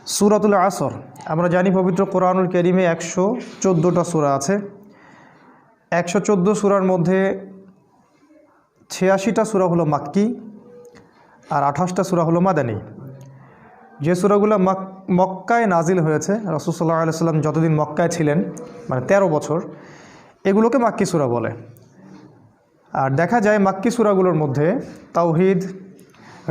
সূরাতুল আসর, আমরা জানি পবিত্র কোরআনুল কারীমে 114টা সূরা আছে। 114 সূরার মধ্যে 86টা সূরা হলো মাক্কি আর 28টা সূরা হলো মাদানী। যে সূরাগুলো মক্কায় নাজিল হয়েছে, রাসূল সাল্লাল্লাহু আলাইহি ওয়াসাল্লাম যতদিন মক্কায় ছিলেন, মানে 13 বছর, এগুলোকে মাক্কি সূরা বলে। আর দেখা যায় মাক্কি সূরাগুলোর মধ্যে তাওহীদ,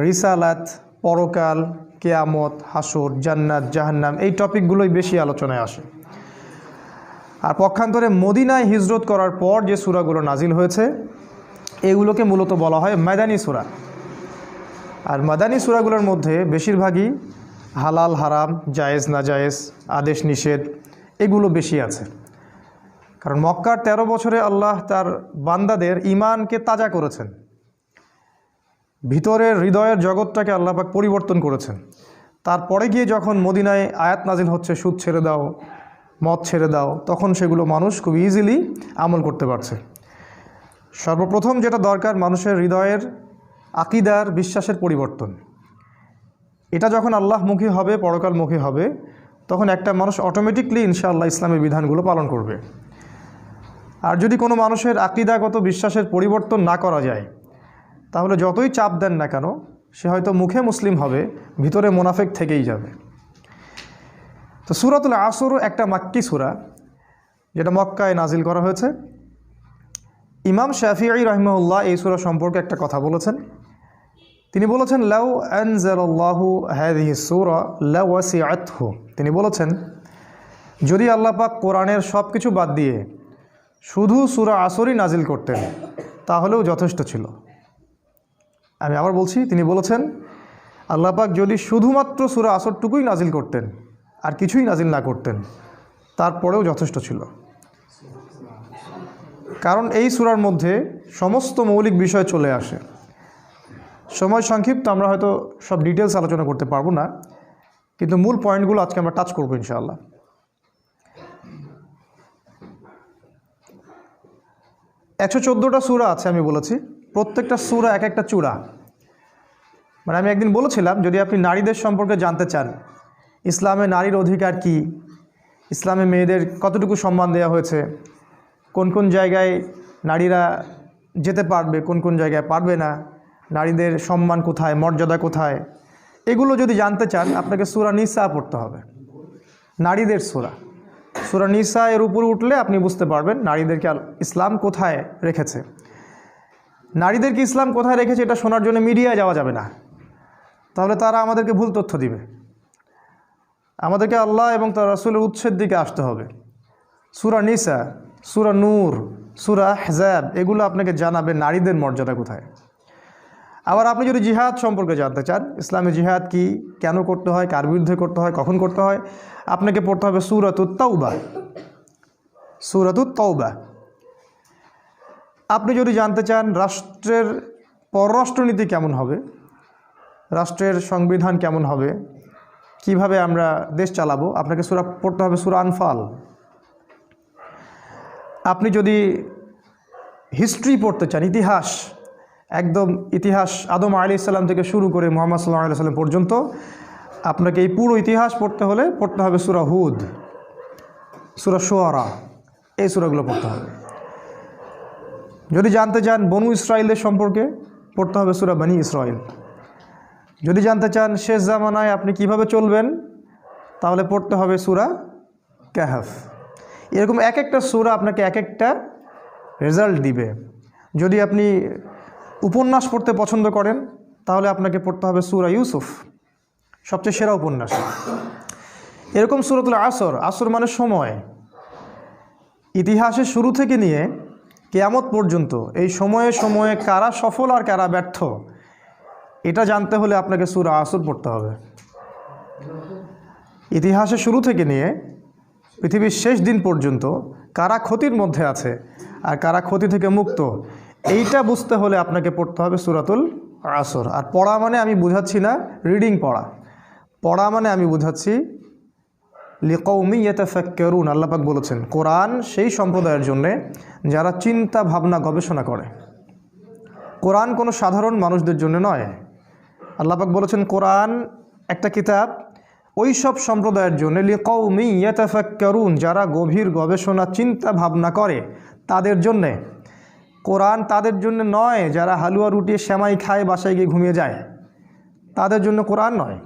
রিসালাত, পরকাল, কিয়ামত, হাসর, জান্নাত, জাহান্নাম এই টপিকগুলোই বেশি আলোচনায় আসে। আর পক্ষান্তরে মদিনায় হিজরত করার পর যে সূরাগুলো নাজিল হয়েছে এগুলোকে মূলত বলা হয় মাদানী সূরা। আর মাদানী সূরাগুলোর মধ্যে বেশিরভাগই হালাল হারাম, জায়েজ না জায়েজ, আদেশ নিষেধ এগুলো বেশি আছে। কারণ মক্কার 13 বছরে আল্লাহ তার বান্দাদের ঈমানকে তাজা করেছেন, ভিতরের হৃদয়ের জগৎটাকে আল্লাহ পাক পরিবর্তন করেছেন। তারপরে গিয়ে যখন মদিনায় আয়াত নাজিল হচ্ছে সুদ ছেড়ে দাও, মদ ছেড়ে দাও, তখন সেগুলো মানুষ খুব ইজিলি আমল করতে পারছে। সর্বপ্রথম যেটা দরকার মানুষের হৃদয়ের আকীদার, বিশ্বাসের পরিবর্তন। এটা যখন আল্লাহমুখী হবে, পরকালমুখী হবে, তখন একটা মানুষ অটোমেটিকলি ইনশাআল্লাহ ইসলামের বিধানগুলো পালন করবে। আর যদি কোনো মানুষের আকীদাগত বিশ্বাসের পরিবর্তন না করা যায়, তাহলে যতই চাপ দেন না কেন সে হয়তো মুখে মুসলিম হবে, ভিতরে মুনাফিক থেকেই যাবে। তো সূরাতুল আসর একটা মাক্কি সূরা, যেটা মক্কায় নাজিল করা হয়েছে। ইমাম শাফিঈ রাহিমাহুল্লাহ এই সূরা সম্পর্কে একটা কথা বলেছেন। তিনি বলেছেন, লাউ আনজালাল্লাহু হাযিহি সূরা লাওয়াসিআতহু। তিনি বলেছেন, যদি আল্লাহ পাক কোরআনের সব কিছু বাদ দিয়ে শুধু সূরা আসরই নাজিল করতেন তাহলেও যথেষ্ট ছিল। আমি আবার বলছি, তিনি বলেছেন আল্লাহ পাক যদি শুধুমাত্র সূরা আসরটুকুই নাজিল করতেন আর কিছুই নাজিল না করতেন তারপরেও যথেষ্ট ছিল। কারণ এই সূরার মধ্যে সমস্ত মৌলিক বিষয় চলে আসে। সময় সংক্ষিপ্ত, আমরা হয়তো সব ডিটেলস আলোচনা করতে পারবো না, কিন্তু মূল পয়েন্টগুলো আজকে আমরা টাচ করবো ইনশাআল্লাহ। 114টা সূরা আছে আমি বলেছি, প্রত্যেকটা সূরা এক একটা চূড়া। মানে আমি একদিন বলেছিলাম, যদি আপনি নারীদের সম্পর্কে জানতে চান, ইসলামে নারীর অধিকার কি, ইসলামে মেয়েদের কতটুকু সম্মান দেওয়া হয়েছে, কোন কোন জায়গায় নারীরা যেতে পারবে, কোন কোন জায়গায় পারবে না, নারীদের সম্মান কোথায়, মর্যাদা কোথায়, এগুলো যদি জানতে চান আপনাকে সূরা নিসা পড়তে হবে। নারীদের সূরা, সূরা নিসা এর উপরে উঠলে আপনি বুঝতে পারবেন নারীদেরকে ইসলাম কোথায় রেখেছে। নারীদেরকে ইসলাম কোথায় রেখেছে এটা শোনার জন্য মিডিয়ায় যাওয়া যাবে না, তাহলে তারা আমাদেরকে ভুল তথ্য দিবে। আমাদেরকে আল্লাহ এবং তার রাসূলের উৎসের দিকে আসতে হবে। সূরা নিসা, সূরা নূর, সূরা আহজাব এগুলো আপনাকে জানাবে নারীদের মর্যাদা কোথায়। আবার আপনি যদি জিহাদ সম্পর্কে জানতে চান, ইসলামে জিহাদ কি, কেন করতে হয়, কার বিরুদ্ধে করতে হয়, কখন করতে হয়, আপনাকে পড়তে হবে সূরাতুত তাওবা। সূরাতুত তাওবা। আপনি যদি জানতে চান রাষ্ট্রের পররাষ্ট্রনীতি কেমন হবে, রাষ্ট্রের সংবিধান কেমন হবে, কিভাবে আমরা দেশ চালাবো, আপনাকে সূরা পড়তে হবে সূরা আনফাল। আপনি যদি হিস্ট্রি পড়তে চান, ইতিহাস, একদম ইতিহাস আদম আলাইহিস সালাম থেকে শুরু করে মুহাম্মদ সাল্লাল্লাহু আলাইহি সাল্লাম পর্যন্ত, আপনাকে এই পুরো ইতিহাস পড়তে হলে পড়তে হবে সূরা হুদ, সূরা শুআরা, এই সূরাগুলো পড়তে হবে। যদি জানতে চান বনু ইসরাইলদের সম্পর্কে, পড়তে হবে সূরা বনী ইসরাইল। যদি জানতে চান শেষ জামানায় আপনি কিভাবে চলবেন, তাহলে পড়তে হবে সূরা কাহফ। এরকম এক একটা সূরা আপনাকে এক একটা রেজাল্ট দিবে। যদি আপনি উপন্যাস পড়তে পছন্দ করেন তাহলে আপনাকে পড়তে হবে সূরা ইউসুফ, সবচেয়ে সেরা উপন্যাস। এরকম সূরাতুল আসর, আসর মানে সময়, ইতিহাসের শুরু থেকে নিয়ে কিয়ামত পর্যন্ত এই সময়ে সময়ে কারা সফল আর কারা ব্যর্থ, এটা জানতে হলে আপনাকে সূরা আসর পড়তে হবে। ইতিহাসের শুরু থেকে নিয়ে পৃথিবীর শেষ দিন পর্যন্ত কারা ক্ষতির মধ্যে আছে আর কারা ক্ষতি থেকে মুক্ত, এইটা বুঝতে হলে আপনাকে পড়তে হবে সূরাতুল আসর। আর পড়া মানে আমি বুঝাচ্ছি না রিডিং পড়া, পড়া মানে আমি বুঝাচ্ছি লিকৌমি ইয়াতাফাক্কারুন। আল্লাহ পাক বলেছেন কোরআন সেই সম্প্রদায়ের জন্যে যারা চিন্তা ভাবনা গবেষণা করে। কোরআন কোনো সাধারণ মানুষদের জন্য নয়। আল্লাহ পাক বলেছেন কোরআন একটা কিতাব, ওই সব সম্প্রদায়ের জন্য লিকৌমি ইয়াতাফাক্কারুন, যারা গভীর গবেষণা চিন্তা ভাবনা করে তাদের জন্যে। কোরআন তাদের জন্য নয় যারা হালুয়া রুটি সেমাই খায় বাসায় গিয়ে ঘুমিয়ে যায়, তাদের জন্য কোরআন নয়।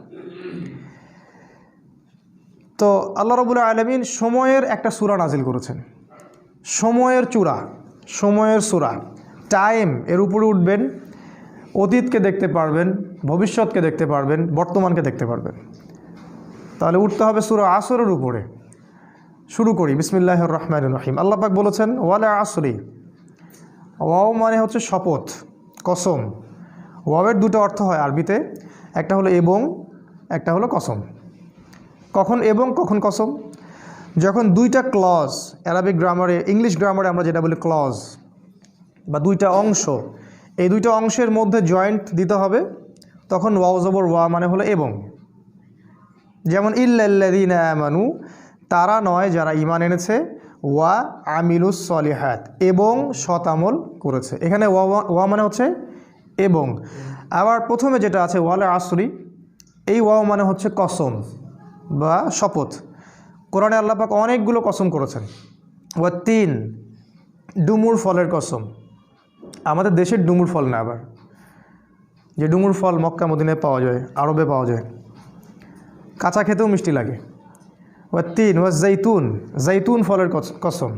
তো আল্লাহ রাব্বুল আলামিন সময়ের একটা সূরা নাজিল করেছেন, সময়ের চূড়া, সময়ের সূরা। টাইম এর উপরে উঠবেন, অতীতকে দেখতে পারবেন, ভবিষ্যৎকে দেখতে পারবেন, বর্তমানকে দেখতে পারবেন। তাহলে উঠতে হবে সূরা আসরের উপরে। শুরু করি, বিসমিল্লাহির রহমানির রহিম। আল্লাহ পাক বলেছেন ওয়াল আসরি। ওয়াও মানে হচ্ছে শপথ, কসম। ওয়াওয়ের দুটো অর্থ হয় আরবিতে, একটা হলো এবং, একটা হলো কসম। কখন এবং কখন কসম? যখন দুইটা ক্লজ, অ্যারাবিক গ্রামারে, ইংলিশ গ্রামারে আমরা যেটা বলি ক্লজ, বা দুইটা অংশ, এই দুইটা অংশের মধ্যে জয়েন্ট দিতে হবে, তখন ওয়াও জবর ওয়া মানে হলো এবং। যেমন ইল্লাল্লাযীনা আমানু, তারা নয় যারা ঈমান এনেছে, ওয়া আমিলুস সলিহাত, এবং সৎ আমল করেছে। এখানে ওয়া মানে হচ্ছে এবং। আবার প্রথমে যেটা আছে ওয়াল আসরি, এই ওয়াও মানে হচ্ছে কসম বা শপথ। কোরআনে আল্লাহ পাক অনেকগুলো কসম করেছেন। ওয়াত্তিন, ডুমুর ফলের কসম। আমাদের দেশের ডুমুর ফল না, আবার যে ডুমুর ফল মক্কা মদিনায় পাওয়া যায়, আরবে পাওয়া যায়, কাঁচা খেতেও মিষ্টি লাগে। ওয়াত্তিন ওয়াজ্জাইতুন, জাইতুন ফলের কসম।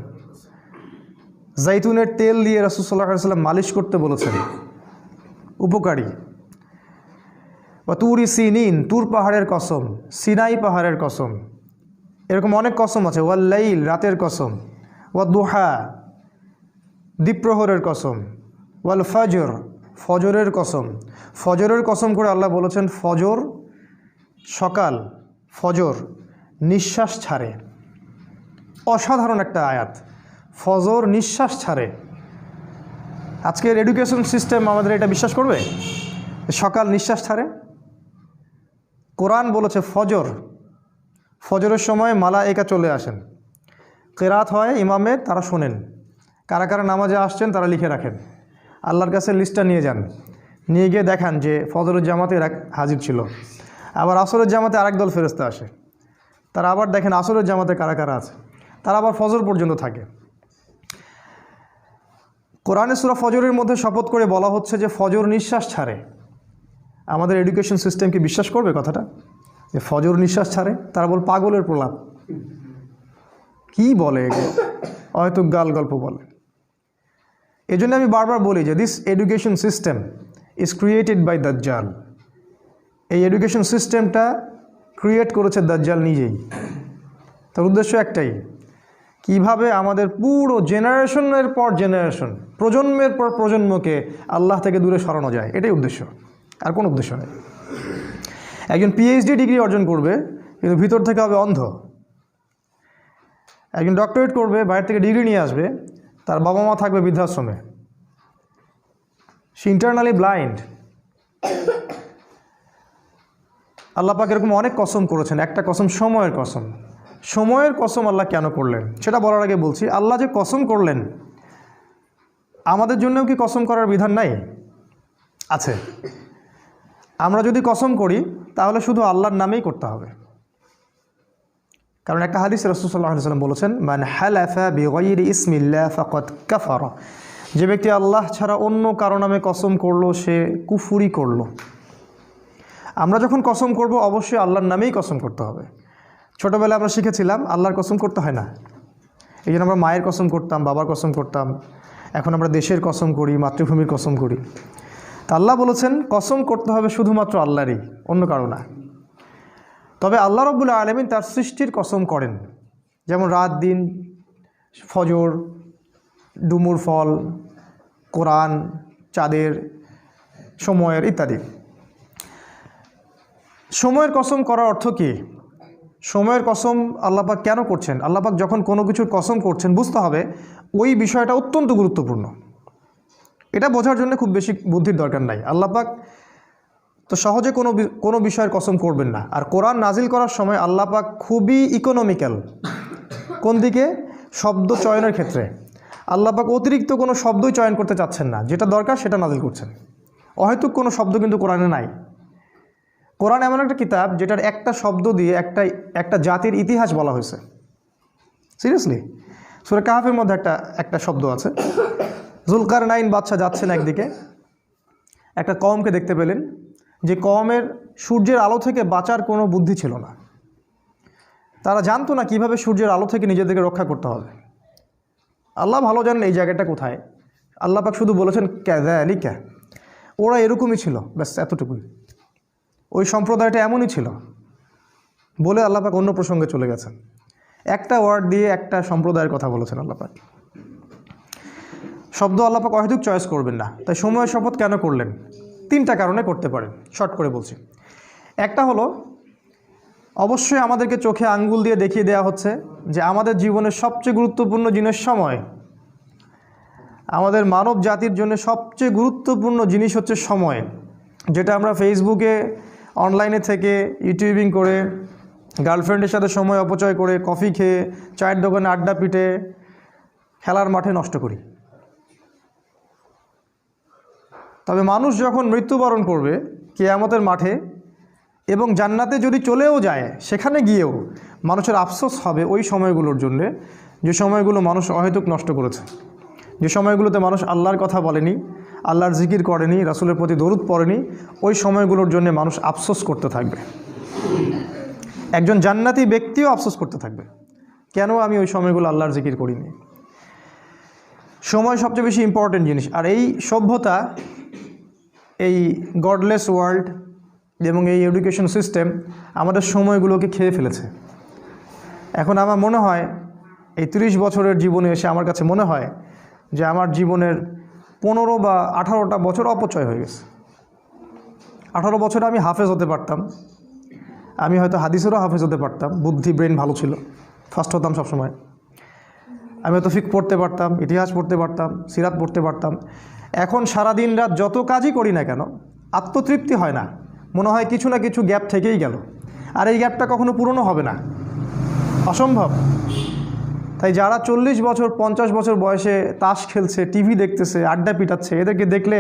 জাইতুনের তেল দিয়ে রাসূল সাল্লাল্লাহু আলাইহি ওয়াসাল্লাম মালিশ করতে বলেছেন, উপকারী। ওয়াতুরি সিনিন, তুর পাহাড়ের কসম, সিনাই পাহাড়ের কসম। এরকম অনেক কসম আছে। ওয়াল লাইল, রাতের কসম। ওয়াদুহা, দ্বীপ্রহরের কসম। ওয়াল ফজর, ফজরের কসম। ফজরের কসম করে আল্লাহ বলেছেন ফজর, সকাল, ফজর নিঃশ্বাস ছাড়ে। অসাধারণ একটা আয়াত, ফজর নিঃশ্বাস ছাড়ে। আজকের এডুকেশন সিস্টেম আমাদের এটা বিশ্বাস করবে? সকাল নিঃশ্বাস ছাড়ে। কোরআন বলেছে ফজর, ফজরের সময় মালায়েকা চলে আসেন, কেরাত হয় ইমামের, তারা শোনেন। কারা কারা নামাজে আসছেন তারা লিখে রাখেন, আল্লাহর কাছে লিস্টটা নিয়ে যান, নিয়ে গিয়ে দেখান যে ফজরের জামাতে এরা হাজির ছিল। আবার আসরের জামাতে আরেক দল ফেরেশতা আসে, তারা আবার দেখেন আসরের জামাতে কারা কারা আছে, তারা আবার ফজর পর্যন্ত থাকে। কোরআনে সূরা ফজরের মধ্যে শপথ করে বলা হচ্ছে যে ফজর নিঃশ্বাস ছাড়ে। আমাদের এডুকেশন সিস্টেম কি বিশ্বাস করবে কথাটা, যে ফজর নিঃশ্বাস ছাড়ে? তারা বল পাগলের প্রলাপ, কি বলে এগুলো, হয়তো গাল গল্প বলে। এই জন্য আমি বারবার বলি যে this education system is created by দাজ্জাল। এই এডুকেশন সিস্টেমটা ক্রিয়েট করেছে দাজ্জাল নিজেই। তার উদ্দেশ্য একটাই, কিভাবে আমাদের পুরো জেনারেশনের পর জেনারেশন, প্রজন্মের পর প্রজন্মকে আল্লাহ থেকে দূরে সরানো যায়, এটাই উদ্দেশ্য, আর কোনো উদ্দেশ্য নেই। একজন পিএইচডি ডিগ্রি অর্জন করবে কিন্তু ভিতর থেকে হবে অন্ধ। একজন ডক্টরেট করবে, বাইরে থেকে ডিগ্রি নিয়ে আসবে, তার বাবা মা থাকবে বৃদ্ধাশ্রমে, সে ইন্টারনালি ব্লাইন্ড। আল্লাহ পাক এরকম অনেক কসম করেছেন। একটা কসম সময়ের কসম। সময়ের কসম আল্লাহ কেন করলেন সেটা বলার আগে বলছি, আল্লাহ যে কসম করলেন, আমাদের জন্যও কি কসম করার বিধান নাই? আছে। আমরা যদি কসম করি তাহলে শুধু আল্লাহর নামেই করতে হবে। কারণ একটা হাদিসে রাসূল সাল্লাল্লাহু আলাইহি ওয়াসাল্লাম বলেছেন, মান হালাফা বিগাইরি ইসমিল্লাহ ফাকাদ কাফারা, যে ব্যক্তি আল্লাহ ছাড়া অন্য কারো নামে কসম করলো সে কুফরি করলো। আমরা যখন কসম করব অবশ্যই আল্লাহর নামেই কসম করতে হবে। ছোটোবেলায় আমরা শিখেছিলাম আল্লাহর কসম করতে হয় না, এই জন্য আমরা মায়ের কসম করতাম, বাবার কসম করতাম। এখন আমরা দেশের কসম করি, মাতৃভূমির কসম করি। তা আল্লাহ বলেছেন কসম করতে হবে শুধুমাত্র আল্লাহরই, অন্য কারো না। তবে আল্লাহ রাব্বুল আলামিন তার সৃষ্টির কসম করেন, যেমন রাত দিন, ফজর, ডুমুর ফল, কোরআন, চাঁদের, সময়ের ইত্যাদি। সময়ের কসম করার অর্থ কী? সময়ের কসম আল্লাহ পাক কেন করছেন? আল্লাহ পাক যখন কোনো কিছুর কসম করছেন বুঝতে হবে ওই বিষয়টা অত্যন্ত গুরুত্বপূর্ণ। এটা বোঝার জন্য খুব বেশি বুদ্ধির দরকার নাই। আল্লাহ পাক তো সহজে কোনো বিষয়ের কসম করবেন না। আর কোরআন নাজিল করার সময় আল্লাহ পাক খুবই ইকোনমিক্যাল। কোন দিকে? শব্দ চয়নের ক্ষেত্রে আল্লাহ পাক অতিরিক্ত কোনো শব্দই চয়ন করতে চাচ্ছেন না, যেটা দরকার সেটা নাজিল করছেন। অহেতুক কোনো শব্দ কিন্তু কোরআনে নাই। কোরআন এমন একটা কিতাব যেটার একটা শব্দ দিয়ে একটা জাতির ইতিহাস বলা হয়েছে। সিরিয়াসলি, সূরা কাহফের মধ্যে একটা শব্দ আছে। যুলকারনাইন বাদশা যাচ্ছেন একদিকে, একটা কওমকে দেখতে পেলেন যে কওমের সূর্যের আলো থেকে বাঁচার কোনো বুদ্ধি ছিল না। তারা জানতো না কিভাবে সূর্যের আলো থেকে নিজেদেরকে রক্ষা করতে হবে। আল্লাহ ভালো জানেন এই জায়গাটা কোথায়। আল্লাহ পাক শুধু বলেছেন ক্যাযালিকা, ওরা এরকমই ছিল, ব্যাস এতটুকুই। ওই সম্প্রদায়টা এমনই ছিল বলে আল্লাহ পাক অন্য প্রসঙ্গে চলে গেছেন। একটা ওয়ার্ড দিয়ে একটা সম্প্রদায়ের কথা বলেছেন আল্লাহ পাক। শব্দ আল্লাহ পাক অহেতুক চয়েস করবেন না। তাই সময়ের শপথ কেন করলেন? 3টা কারণে করতে পারেন, শর্ট করে বলছি। একটা হলো, অবশ্যই আমাদেরকে চোখে আঙ্গুল দিয়ে দেখিয়ে দেওয়া হচ্ছে যে আমাদের জীবনের সবচেয়ে গুরুত্বপূর্ণ জিনিস সময়। আমাদের মানব জাতির জন্য সবচেয়ে গুরুত্বপূর্ণ জিনিস হচ্ছে সময়, যেটা আমরা ফেসবুকে, অনলাইনে থেকে, ইউটিউবিং করে, গার্লফ্রেন্ডের সাথে সময় অপচয় করে, কফি খেয়ে, চায়ের দোকানে আড্ডা পিটে, খেলার মাঠে নষ্ট করি। তবে মানুষ যখন মৃত্যুবরণ করবে কিয়ামতের মাঠে এবং জান্নাতে যদি চলেও যায়, সেখানে গিয়েও মানুষের আফসোস হবে ওই সময়গুলোর জন্যে যে সময়গুলো মানুষ অহেতুক নষ্ট করেছে, যে সময়গুলোতে মানুষ আল্লাহর কথা বলেনি, আল্লাহর জিকির করেনি, রাসূলের প্রতি দরুদ পড়েনি। ওই সময়গুলোর জন্য মানুষ আফসোস করতে থাকবে। একজন জান্নাতি ব্যক্তিও আফসোস করতে থাকবে, কেন আমি ওই সময়গুলো আল্লাহর জিকির করিনি। সময় সবচেয়ে বেশি ইম্পর্টেন্ট জিনিস। আর এই সভ্যতা, এই গডলেস ওয়ার্ল্ড এবং এই এডুকেশন সিস্টেম আমাদের সময়গুলোকে খেয়ে ফেলেছে। এখন আমার মনে হয় এই 30 বছরের জীবনে এসে আমার কাছে মনে হয় যে আমার জীবনের 15 বা 18টা বছর অপচয় হয়ে গেছে। 18 বছরে আমি হাফেজ হতে পারতাম, আমি হয়তো হাদিসেরও হাফেজ হতে পারতাম, বুদ্ধি ব্রেন ভালো ছিল, ফার্স্ট হতাম সবসময়। আমি হয়তো ফিকহ পড়তে পারতাম, ইতিহাস পড়তে পারতাম, সিরাত পড়তে পারতাম। এখন সারাদিন রাত যত কাজই করি না কেন আত্মতৃপ্তি হয় না, মনে হয় কিছু না কিছু গ্যাপ থেকেই গেল, আর এই গ্যাপটা কখনো পূরণও হবে না, অসম্ভব। তাই যারা 40 বছর 50 বছর বয়সে তাস খেলছে, টিভি দেখতেছে, আড্ডা পিটাচ্ছে, এদেরকে দেখলে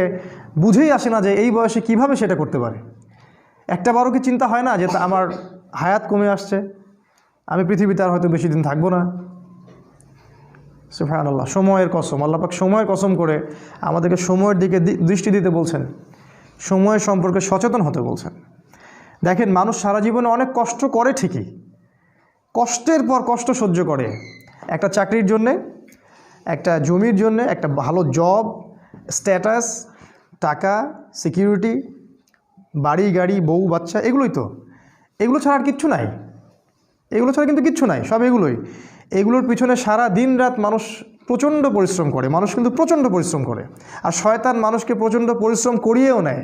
বুঝেই আসে না যে এই বয়সে কিভাবে সেটা করতে পারে। একটাবারও কি চিন্তা হয় না যে আমার হায়াত কমে আসছে, আমি পৃথিবীতে আর হয়তো বেশি দিন থাকবো না? সুবহানাল্লাহ, সময়ের কসম, আল্লাহ পাক সময়ের কসম করে আমাদেরকে সময়ের দিকে দৃষ্টি দিতে বলছেন, সময় সম্পর্কে সচেতন হতে বলছেন। দেখেন, মানুষ সারা জীবনে অনেক কষ্ট করে ঠিকই, কষ্টের পর কষ্ট সহ্য করে, একটা চাকরির জন্যে, একটা জমির জন্যে, একটা ভালো জব, স্ট্যাটাস, টাকা, সিকিউরিটি, বাড়ি গাড়ি, বউ বাচ্চা, এগুলোই তো। এগুলো ছাড়া আর কিচ্ছু নাই, এগুলো ছাড়া কিন্তু কিচ্ছু নাই, সব এগুলোই। এগুলোর পিছনে সারা দিন রাত মানুষ প্রচণ্ড পরিশ্রম করে, মানুষ কিন্তু প্রচণ্ড পরিশ্রম করে। আর শয়তান মানুষকে প্রচণ্ড পরিশ্রম করিয়েও নেয়,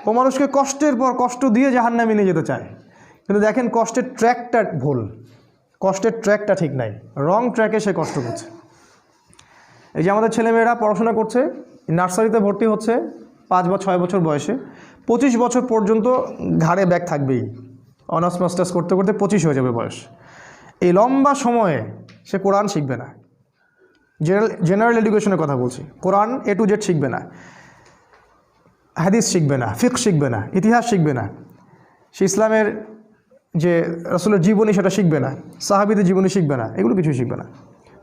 ও মানুষকে কষ্টের পর কষ্ট দিয়ে জাহান্নামে নিয়ে যেতে চায়। কিন্তু দেখেন, কষ্টের ট্র্যাকটা ভুল, কষ্টের ট্র্যাকটা ঠিক নাই, রং ট্র্যাকে সে কষ্ট করছে। এই যে আমাদের ছেলেমেয়েরা পড়াশোনা করছে, নার্সারিতে ভর্তি হচ্ছে 5 বা 6 বছর বয়সে, 25 বছর পর্যন্ত ঘাড়ে ব্যাগ থাকবেই, অনার্স মাস্টার্স করতে করতে 25 হয়ে যাবে বয়স। এই লম্বা সময়ে সে কোরআন শিখবে না, জেনারেল এডুকেশনের কথা বলছি, কোরআন A to Z শিখবে না, হাদিস শিখবে না, ফিকহ শিখবে না, ইতিহাস শিখবে না, সে ইসলামের যে রাসূলের জীবনী সেটা শিখবে না, সাহাবীদের জীবনী শিখবে না, এগুলো কিছুই শিখবে না।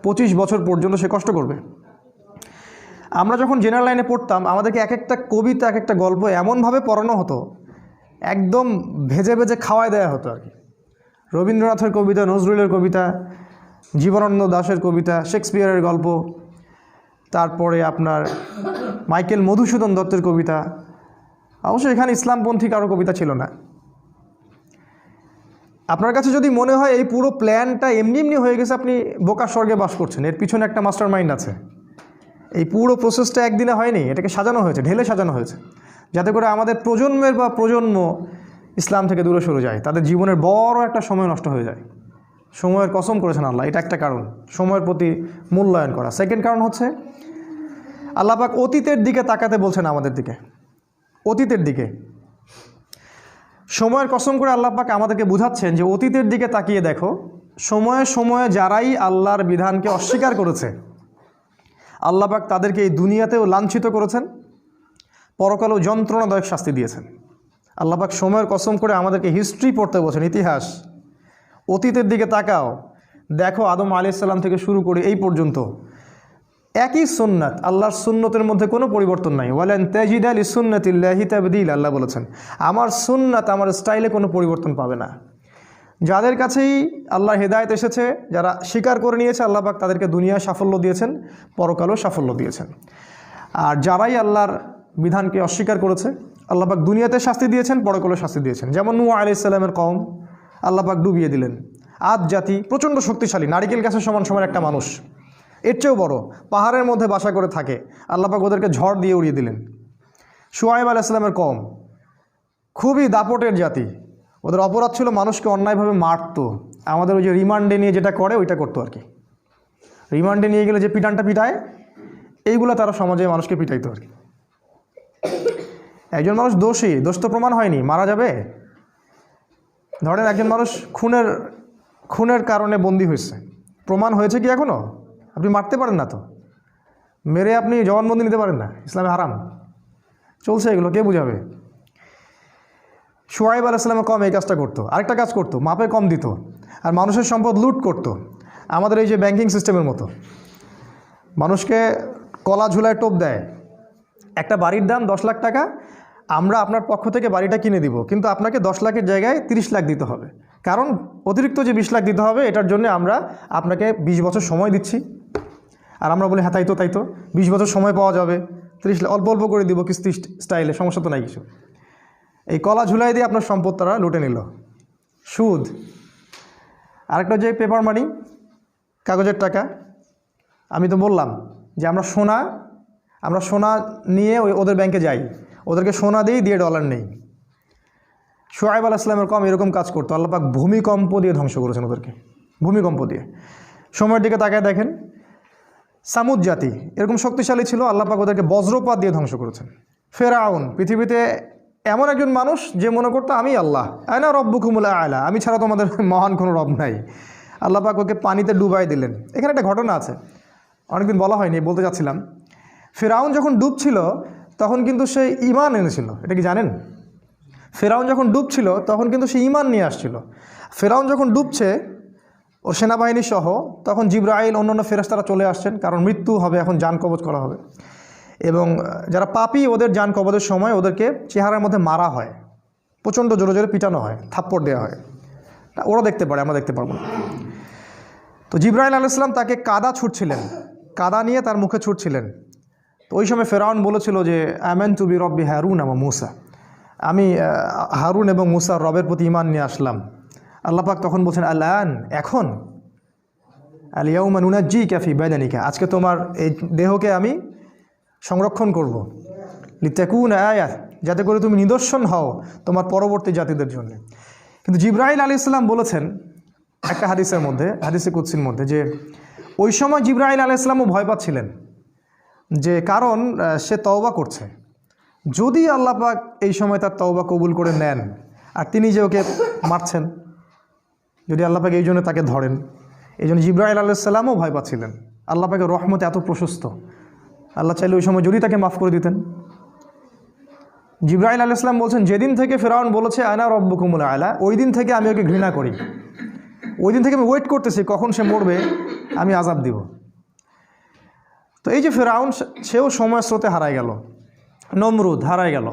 25 বছর পর্যন্ত সে কষ্ট করবে। আমরা যখন জেনারেল লাইনে পড়তাম, আমাদেরকে এক একটা কবিতা, এক একটা গল্প এমনভাবে পড়ানো হতো, একদম ভেজে ভেজে খাওয়ায় দেওয়া হতো আর কি। রবীন্দ্রনাথের কবিতা, নজরুলের কবিতা, জীবনানন্দ দাশের কবিতা, শেক্সপিয়ারের গল্প, তারপরে আপনার মাইকেল মধুসূদন দত্তের কবিতা। অবশ্যই এখানে ইসলামপন্থী কারো কবিতা ছিল না। আপনার কাছে যদি মনে হয় এই পুরো প্ল্যানটা এমনি এমনি হয়ে গেছে, আপনি বোকা স্বর্গে বাস করছেন, এর পিছনে একটা মাস্টার মাইন্ড আছে। এই পুরো প্রসেসটা একদিনে হয়নি, এটাকে সাজানো হয়েছে, ঢেলে সাজানো হয়েছে, যাতে করে আমাদের প্রজন্মের বা প্রজন্ম ইসলাম থেকে দূরে সরে যায়, তাদের জীবনের বড় একটা সময় নষ্ট হয়ে যায়। সময়ের কসম করেছেন আল্লাহ, এটা একটা কারণ, সময়ের প্রতি মূল্যায়ন করা। সেকেন্ড কারণ হচ্ছে আল্লাহ পাক অতীতের দিকে তাকাতে বলছেন আমাদের দিকে, অতীতের দিকে। সময়ের কসম করে আল্লাহ পাক আমাদেরকে বুঝাচ্ছেন যে অতীতের দিকে তাকিয়ে দেখো, সময়ে সময়ে যারাই আল্লাহর বিধানকে অস্বীকার করেছে, আল্লাহ পাক তাদেরকে এই দুনিয়াতেও লাঞ্ছিত করেছেন, পরকালেও যন্ত্রণাদায়ক শাস্তি দিয়েছেন। আল্লাহ পাক সময়ের কসম করে আমাদেরকে হিস্ট্রি পড়তে বলছেন, ইতিহাস। অতীতের দিকে তাকাও, দেখো আদম আলাইহিস সালাম থেকে শুরু করে এই পর্যন্ত একই সুন্নাত, আল্লাহর সুন্নতের মধ্যে কোনো পরিবর্তন নাই। ওয়ালান তাজিদা লিসুন্নাতিল্লাহি তাবদীল, আল্লাহ বলেছেন আমার সুন্নাত, আমার স্টাইলে কোনো পরিবর্তন পাবে না। যাদের কাছেই আল্লাহর হেদায়েত এসেছে, যারা স্বীকার করে নিয়েছে, আল্লাহ পাক তাদেরকে দুনিয়ায় সাফল্য দিয়েছেন, পরকালেও সাফল্য দিয়েছেন। আর যারাই আল্লাহর বিধানকে অস্বীকার করেছে, আল্লাহ পাক দুনিয়াতে শাস্তি দিয়েছেন, পরকালেও শাস্তি দিয়েছেন। যেমন নূহ আলাইহিস সালামের কওম, আল্লাহ পাক ডুবিয়ে দিলেন। আদ জাতি প্রচণ্ড শক্তিশালী, নারিকেল গাছের সমান সমান একটা মানুষ, এর চেয়েও বড়, পাহাড়ের মধ্যে বাসা করে থাকে, আল্লাহ পাক ওদেরকে ঝড় দিয়ে উড়িয়ে দিলেন। শুআয়ব আলাইহিস সালামের কওম খুবই দাপটের জাতি, ওদের অপরাধ ছিল মানুষকে অন্যায়ভাবে মারতো। আমাদের ওই যে রিমান্ডে নিয়ে যেটা করে ওইটা করতো আর কি। রিমান্ডে নিয়ে গেলে যে পিটানটা পিটায়, এইগুলো তারা সমাজে মানুষকে পিটাইতো আর কি। একজন মানুষ দোষী, দোষ তো প্রমাণ হয়নি, মারা যাবে। ধরেন একজন মানুষ খুনের কারণে বন্দী হয়েছে, প্রমাণ হয়েছে কি এখনও? আপনি মারতে পারেন না তো, মেরে আপনি জবানবন্দি নিতে পারেন না, ইসলামে হারাম। চলছে এগুলো, কে বুঝাবে? শুআয়ব আলাইহিস সালামের কম এই কাজটা করতো। আরেকটা কাজ করতো, মাপে কম দিত আর মানুষের সম্পদ লুট করতো। আমাদের এই যে ব্যাংকিং সিস্টেমের মতো, মানুষকে কলা ঝুলায় টোপ দেয়, একটা বাড়ির দাম 10 লাখ টাকা, আমরা আপনার পক্ষ থেকে বাড়িটা কিনে দিব, কিন্তু আপনাকে 10 লাখের জায়গায় 30 লাখ দিতে হবে। কারণ অতিরিক্ত যে 20 লাখ দিতে হবে, এটার জন্য আমরা আপনাকে 20 বছর সময় দিচ্ছি। আর আমরা বলি হ্যাঁ তাই তো 20 বছর সময় পাওয়া যাবে, 30 লাখ অল্প অল্প করে দিব কিস্তি স্টাইলে, সমস্যা তো নাই কিছু। এই কলা ঝুলাই দিয়ে আপনার সম্পদ তারা লুটে নিল, সুদ। আরেকটা যে পেপার মানি, কাগজের টাকা। আমি তো বললাম যে আমরা সোনা নিয়ে ওদের ব্যাংকে যাই, ওদেরকে সোনা দিয়ে ডলার নেই। শুআয়ব আলাইহিস সালামের কওম এরকম কাজ করতো। আল্লাহ পাক ভূমিকম্প দিয়ে ধ্বংস করেছেন ওদেরকে, ভূমিকম্প দিয়ে। সময়ের দিকে তাকায় দেখেন, সামুদ জাতি এরকম শক্তিশালী ছিল, আল্লাহ পাক ওদেরকে বজ্রপাত দিয়ে ধ্বংস করেছেন। ফেরাউন পৃথিবীতে এমন একজন মানুষ যে মনে করতো আমি আল্লাহ, আয়না রব্বুকুমুল আ'লা, আমি ছাড়া তোমাদের মহান কোনো রব নাই। আল্লাহ পাক ওকে পানিতে ডুবাই দিলেন। এখানে একটা ঘটনা আছে, অনেকদিন বলা হয়নি, বলতে চাচ্ছিলাম। ফেরাউন যখন ডুবছিল তখন কিন্তু সে ঈমান এনেছিল, এটা কি জানেন? ফেরাউন যখন ডুবছিল তখন কিন্তু সে ঈমান নিয়ে আসছিল। ফেরাউন যখন ডুবছে ওর সেনাবাহিনী সহ, তখন জিবরাইল অন্যান্য ফেরেশতারা চলে আসছেন, কারণ মৃত্যু হবে, এখন জান কবজ করা হবে। এবং যারা পাপী ওদের জান কবজের সময় ওদেরকে চেহারার মধ্যে মারা হয়, প্রচণ্ড জোরে জোরে পিটানো হয়, থাপ্পড় দেওয়া হয়। ওরা দেখতে পারে, আমরা দেখতে পারবো না। তো জিবরাইল আলাইহিস সালাম তাকে কাদা ছুটছিলেন, কাদা নিয়ে তার মুখে ছুটছিলেন। তো ওই সময় ফেরাউন বলেছিল যে আমানতু বিরব্বি হারুন ওয়া মূসা, আমি হারুন এবং মূসার রবের প্রতি ঈমান নিয়ে আসলাম। আল্লাহ পাক তখন বলছেন আল-আন, এখন, আল ইয়াউমা নুনাজ্জিকা ফি বাদানিকা, আজকে তোমার এই দেহকে আমি সংরক্ষণ করব, লিতাকুনা আয়াত, যাতে করে তুমি নিদর্শন হও তোমার পরবর্তী জাতিদের জন্য। কিন্তু জিবরাইল আলাইহিস সালাম বলেছেন একটা হাদিসের মধ্যে, হাদিসে কুদসির মধ্যে, যে ওই সময় জিবরাইল আলাইহিস সালামও ভয় পাচ্ছিলেন, যে কারণ সে তওবা করছে, যদি আল্লাহ পাক এই সময় তার তওবা কবুল করে নেন আর তিনি যে ওকে মারছেন, যদি আল্লাহ পাক এই জন্য তাকে ধরেন। এই জন্য জিবরাইল আলাইহিস সালামও ভয় পাচ্ছিলেন। আল্লাহ পাকের রহমতে এত প্রশস্ত, আল্লাহ চাইলে ওই সময় যদি তাকে মাফ করে দিতেন। জিবরাইল আলাইহিস সালাম বলছেন, যেদিন থেকে ফেরাউন বলেছে আনা রব্বুকুমুল আ'লা, ওই দিন থেকে আমি ওকে ঘৃণা করি, ওই দিন থেকে আমি ওয়েট করতেছি কখন সে মরবে, আমি আযাব দিব। তো এই যে ফেরাউন, সেও সময় স্রোতে হারায় গেল, নমরুদ হারায় গেল।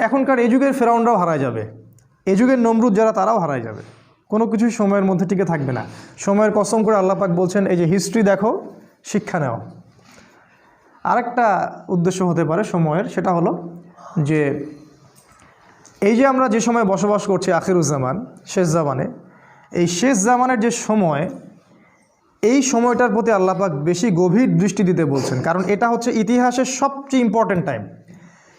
এখনকার এই যুগের ফেরাউনরাও হারায় যাবে, এই যুগের নমরুদ যারা তারাও হারায় যাবে, কোনো কিছুই সময়ের মধ্যে টিকে থাকবে না। সময়ের কসম করে আল্লাহ পাক বলছেন এই যে হিস্ট্রি দেখো, শিক্ষা নেও। আরেকটা উদ্দেশ্য হতে পারে সময়ের, সেটা হলো যে এই যে আমরা যে সময় বসবাস করছি আখিরুজ্জামান, শেষ জামানে, এই শেষ জামানের যে সময়, এই সময়টার প্রতি আল্লাহ পাক বেশি গভীর দৃষ্টি দিতে বলছেন, কারণ এটা হচ্ছে ইতিহাসের সবচেয়ে ইম্পর্ট্যান্ট টাইম।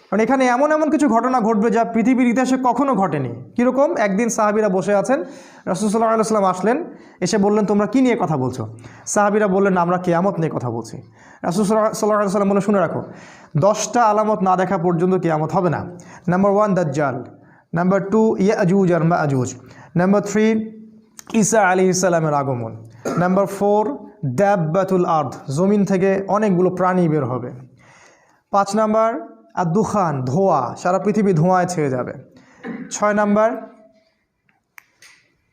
কারণ এখানে এমন এমন কিছু ঘটনা ঘটবে যা পৃথিবীর ইতিহাসে কখনো ঘটেনি। কীরকম? একদিন সাহাবীরা বসে আছেন, রাসূল সাল্লাল্লাহু আলাইহি ওয়াসাল্লাম আসলেন, এসে বললেন তোমরা কী নিয়ে কথা বলছো? সাহাবীরা বললেন আমরা কিয়ামত নিয়ে কথা বলছি। রাসূল সাল্লাল্লাহু আলাইহি ওয়াসাল্লাম বলে শুনে রাখো, 10টা আলামত না দেখা পর্যন্ত কিয়ামত হবে না। নাম্বার 1 দাজ্জাল, নাম্বার 2 ইয়াজুজ আর মাজুজ, নাম্বার 3 ঈসা আলাইহিস সালামের আগমন, নাম্বার 4 দাব্বাতুল আরদ, জমিন থেকে অনেকগুলো প্রাণী বের হবে, 5 নাম্বার আর দুখান, ধোঁয়া, সারা পৃথিবী ধোঁয়ায় ছেয়ে যাবে। 6 নাম্বার,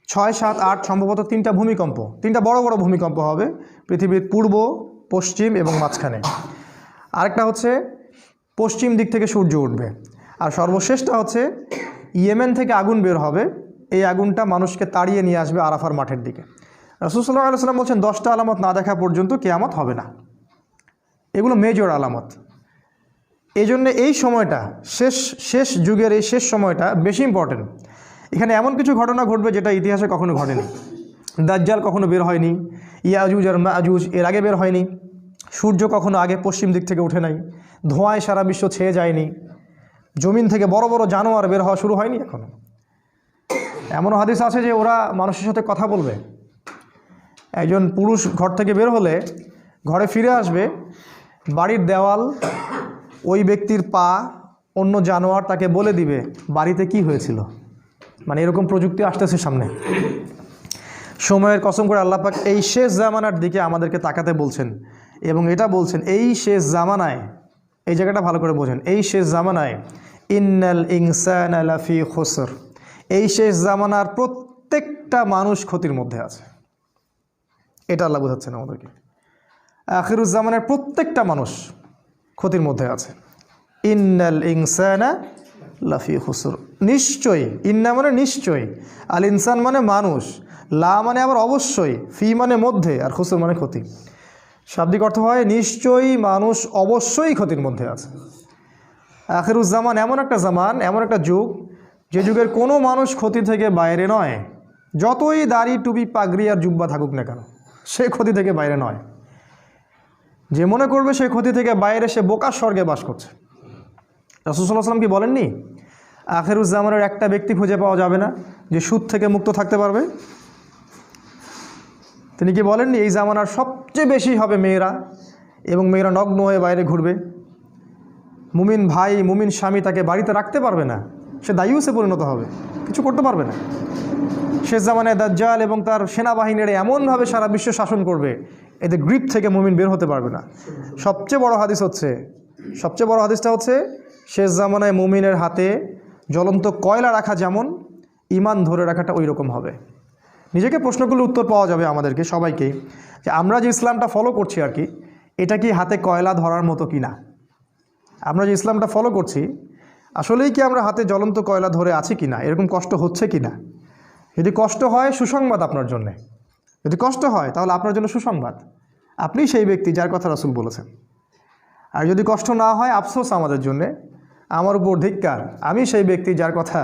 6, 7, 8 সম্ভবত 3টা ভূমিকম্প, 3টা বড় বড় ভূমিকম্প হবে পৃথিবীর পূর্ব, পশ্চিম এবং মাঝখানে। আরেকটা হচ্ছে পশ্চিম দিক থেকে সূর্য উঠবে। আর সর্বশেষটা হচ্ছে ইয়েমেন থেকে আগুন বের হবে, এই আগুনটা মানুষকে তাড়িয়ে নিয়ে আসবে আরাফার মাঠের দিকে। রাসূল সাল্লাল্লাহু আলাইহি ওয়াসাল্লাম বলছেন 10টা আলামত না দেখা পর্যন্ত কিয়ামত হবে না। এগুলো মেজর আলামত। এই জন্য এই সময়টা, শেষ যুগের এই শেষ সময়টা বেশি ইম্পর্টেন্ট। এখানে এমন কিছু ঘটনা ঘটবে যেটা ইতিহাসে কখনো ঘটেনি। দাজ্জাল কখনো বের হয়নি, ইয়াজুজ আর মাজুজ এর আগে বের হয়নি, সূর্য কখনো আগে পশ্চিম দিক থেকে উঠে নাই, ধোঁয়ায় সারা বিশ্ব ছেয়ে যায়নি, জমিন থেকে বড় বড় জানোয়ার বের হওয়া শুরু হয়নি এখনো। এমনও হাদিস আছে যে ওরা মানুষের সাথে কথা বলবে। একজন পুরুষ ঘর থেকে বের হলে ঘরে ফিরে আসবে, বাড়ির দেওয়াল, ওই ব্যক্তির পা, অন্য জানোয়ার তাকে বলে দিবে বাড়িতে কি হয়েছিল। মানে এরকম প্রযুক্তি আসতেছে সামনে। সময়ের কসম করে আল্লাহ পাক এই শেষ জামানার দিকে আমাদেরকে তাকাতে বলছেন, এবং এটা বলছেন এই শেষ জামানায়, এই জায়গাটা ভালো করে বোঝেন, এই শেষ জামানায় ইন্নাল ইনসানা লাফি খুসর, এই শেষ জামানার প্রত্যেকটা মানুষ ক্ষতির মধ্যে আছে। এটা আল্লাহ বোঝাচ্ছেন আমাদেরকে। আখিরুজ জামানের প্রত্যেকটা মানুষ ক্ষতির মধ্যে আছে। ইন্নাল ইনসানা লাফি খুসর, নিশ্চয়ই, ইন্না মানে নিশ্চয়ই, আল ইনসান মানে মানুষ, লা মানে আবার অবশ্যই, ফি মানে মধ্যে, আর খুসর মানে ক্ষতি। শাব্দিক অর্থ হয় নিশ্চয়ই মানুষ অবশ্যই ক্ষতির মধ্যে আছে। আখিরুজ জামান এমন একটা জামান, এমন একটা যুগ, যে যুগের কোনো মানুষ ক্ষতি থেকে বাইরে নয়। যতই দাড়ি, টুপি, পাগড়ি আর জুব্বা থাকুক না কেন, সে ক্ষতি থেকে বাইরে নয়। যে মনে করবে সে ক্ষতি থেকে বাইরে, সে বোকার স্বর্গে বাস করছে। রাসূল সাল্লাল্লাহু আলাইহি ওয়াসাল্লাম কি বলেননি, আখিরুজ জামানের একটা ব্যক্তি খুঁজে পাওয়া যাবে না যে সুদ থেকে মুক্ত থাকতে পারবে? তিনি কি বলেননি এই জামানার সবচেয়ে বেশি হবে মেয়েরা, এবং মেয়েরা নগ্ন হয়ে বাইরে ঘুরবে। মুমিন ভাই, মুমিন স্বামী তাকে বাড়িতে রাখতে পারবে না, সে দায়ুসে পরিণত হবে, কিছু করতে পারবে না। শেষ জামানায় দাজ্জাল এবং তার সেনাবাহিনীরা এমনভাবে সারা বিশ্ব শাসন করবে, এদের গ্রিপ থেকে মুমিন বের হতে পারবে না। সবচেয়ে বড় হাদিসটা হচ্ছে শেষ জামানায় মুমিনের হাতে জ্বলন্ত কয়লা রাখা যেমন, ঈমান ধরে রাখাটা ওই রকম হবে। নিজেকে প্রশ্নগুলোর উত্তর পাওয়া যাবে আমাদেরকে সবাইকেই, যে আমরা যে ইসলামটা ফলো করছি আর কি, এটা কি হাতে কয়লা ধরার মতো কি না? আমরা যে ইসলামটা ফলো করছি আসলেই কি আমরা হাতে জ্বলন্ত কয়লা ধরে আছি কি না? এরকম কষ্ট হচ্ছে কি না? যদি কষ্ট হয়, সুসংবাদ আপনার জন্যে। যদি কষ্ট হয় তাহলে আপনার জন্য সুসংবাদ, আপনি সেই ব্যক্তি যার কথা রাসূল বলেছেন। আর যদি কষ্ট না হয়, আফসোস আমাদের জন্যে, আমার উপর ধিক্কার, আমি সেই ব্যক্তি যার কথা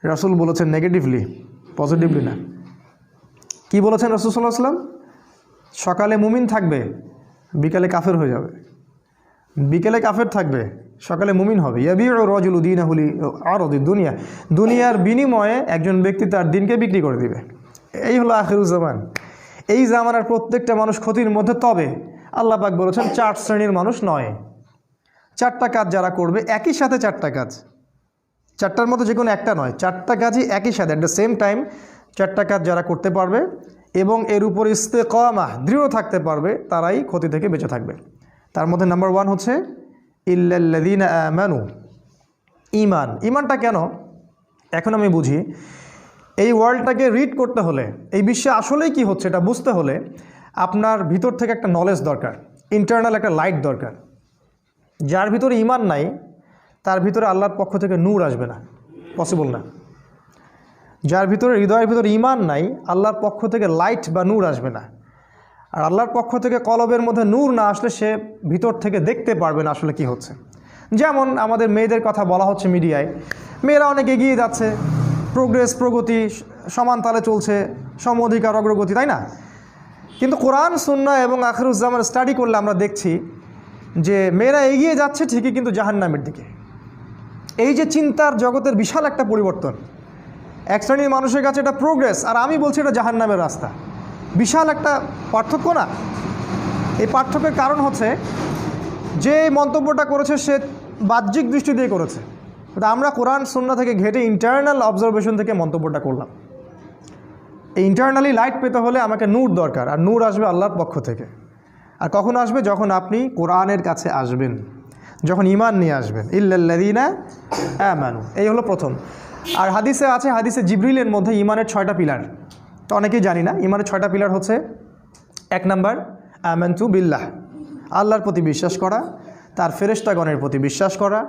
রাসূল বলেছেন নেগেটিভলি, পজিটিভলি না। কি বলেছেন রাসূল সাল্লাল্লাহু আলাইহি ওয়াসাল্লাম? সকালে মুমিন থাকবে, বিকালে কাফের হয়ে যাবে। বিকেলে কাফের থাকবে, সকালে মুমিন হবে। ইয়াবিউ রাজুলু দীনাহু লিআরদি দুনিয়া, দুনিয়ার বিনিময়ে একজন ব্যক্তি তার দিনকে বিক্রি করে দিবে। এই হলো আখিরুজ জামান। এই জামানার প্রত্যেকটা মানুষ ক্ষতির মধ্যে। তবে আল্লাহ পাক বলেছেন 4 শ্রেণীর মানুষ নয়। 4টা কাজ যারা করবে, একই সাথে 4টা কাজ, 4টার মধ্যে যে কোনো একটা নয়, 4টা কাজই একই সাথে অ্যাট দ্য সেম টাইম, 4টা কাজ যারা করতে পারবে এবং এর উপর ইস্তেকামাহ, দৃঢ় থাকতে পারবে, তারাই ক্ষতি থেকে বেঁচে থাকবে। তার মধ্যে নাম্বার 1 হচ্ছে ইল্লাল্লাযীনা আমানু, ঈমান। ঈমানটা কেন এখন আমি বুঝি। এই ওয়ার্ল্ডটাকে রিড করতে হলে, এই বিশ্বে আসলেই কি হচ্ছে এটা বুঝতে হলে আপনার ভিতর থেকে একটা নলেজ দরকার, ইন্টারনাল একটা লাইট দরকার। যার ভিতরে ঈমান নাই তার ভিতরে আল্লাহর পক্ষ থেকে নূর আসবে না, পসিবল না। যার ভিতরে, হৃদয়ের ভিতরে ঈমান নাই, আল্লাহর পক্ষ থেকে লাইট বা নূর আসবে না। আর আল্লাহর পক্ষ থেকে কলবের মধ্যে নূর না আসলে সে ভিতর থেকে দেখতে পারবে না আসলে কি হচ্ছে। যেমন আমাদের মেয়েদের কথা বলা হচ্ছে মিডিয়ায়, মেয়েরা অনেক এগিয়ে যাচ্ছে, প্রোগ্রেস, প্রগতি, সমান তালে চলছে, সম অধিকার, অগ্রগতি, তাই না? কিন্তু কোরআন, সুন্নাহ এবং আখিরুজ জামান স্টাডি করলে আমরা দেখছি যে মেয়েরা এগিয়ে যাচ্ছে ঠিকই, কিন্তু জাহান্নামের দিকে। এই যে চিন্তার জগতের বিশাল একটা পরিবর্তন, এক শ্রেণীর মানুষের কাছে এটা প্রোগ্রেস, আর আমি বলছি এটা জাহান্নামের রাস্তা। বিশাল একটা পার্থক্য না? এই পার্থক্যের কারণ হচ্ছে যে মন্তব্যটা করেছে সে বাহ্যিক দৃষ্টি দিয়ে করেছে, কিন্তু আমরা কোরআন সুন্নাহ থেকে ঘেটে ইন্টারনাল অবজারভেশন থেকে মন্তব্যটা করলাম। এই ইন্টারনালি লাইট পেতে হলে আমাকে নূর দরকার, আর নূর আসবে আল্লাহর পক্ষ থেকে। আর কখন আসবে? যখন আপনি কোরআনের কাছে আসবেন, যখন ঈমান নিয়ে আসবেন, ইল্লাল্লাযীনা আমানু, এই হলো প্রথম। আর হাদিসে আছে, হাদিসে জিবরিলের মধ্যে ঈমানের 6টা পিলার, তো অনেকেই জানি না। ঈমানের 6টা পিলার হচ্ছে, 1 নাম্বার আমানতু বিল্লাহ, আল্লাহর প্রতি বিশ্বাস করা, তার ফেরেশতাগণের প্রতি বিশ্বাস করা,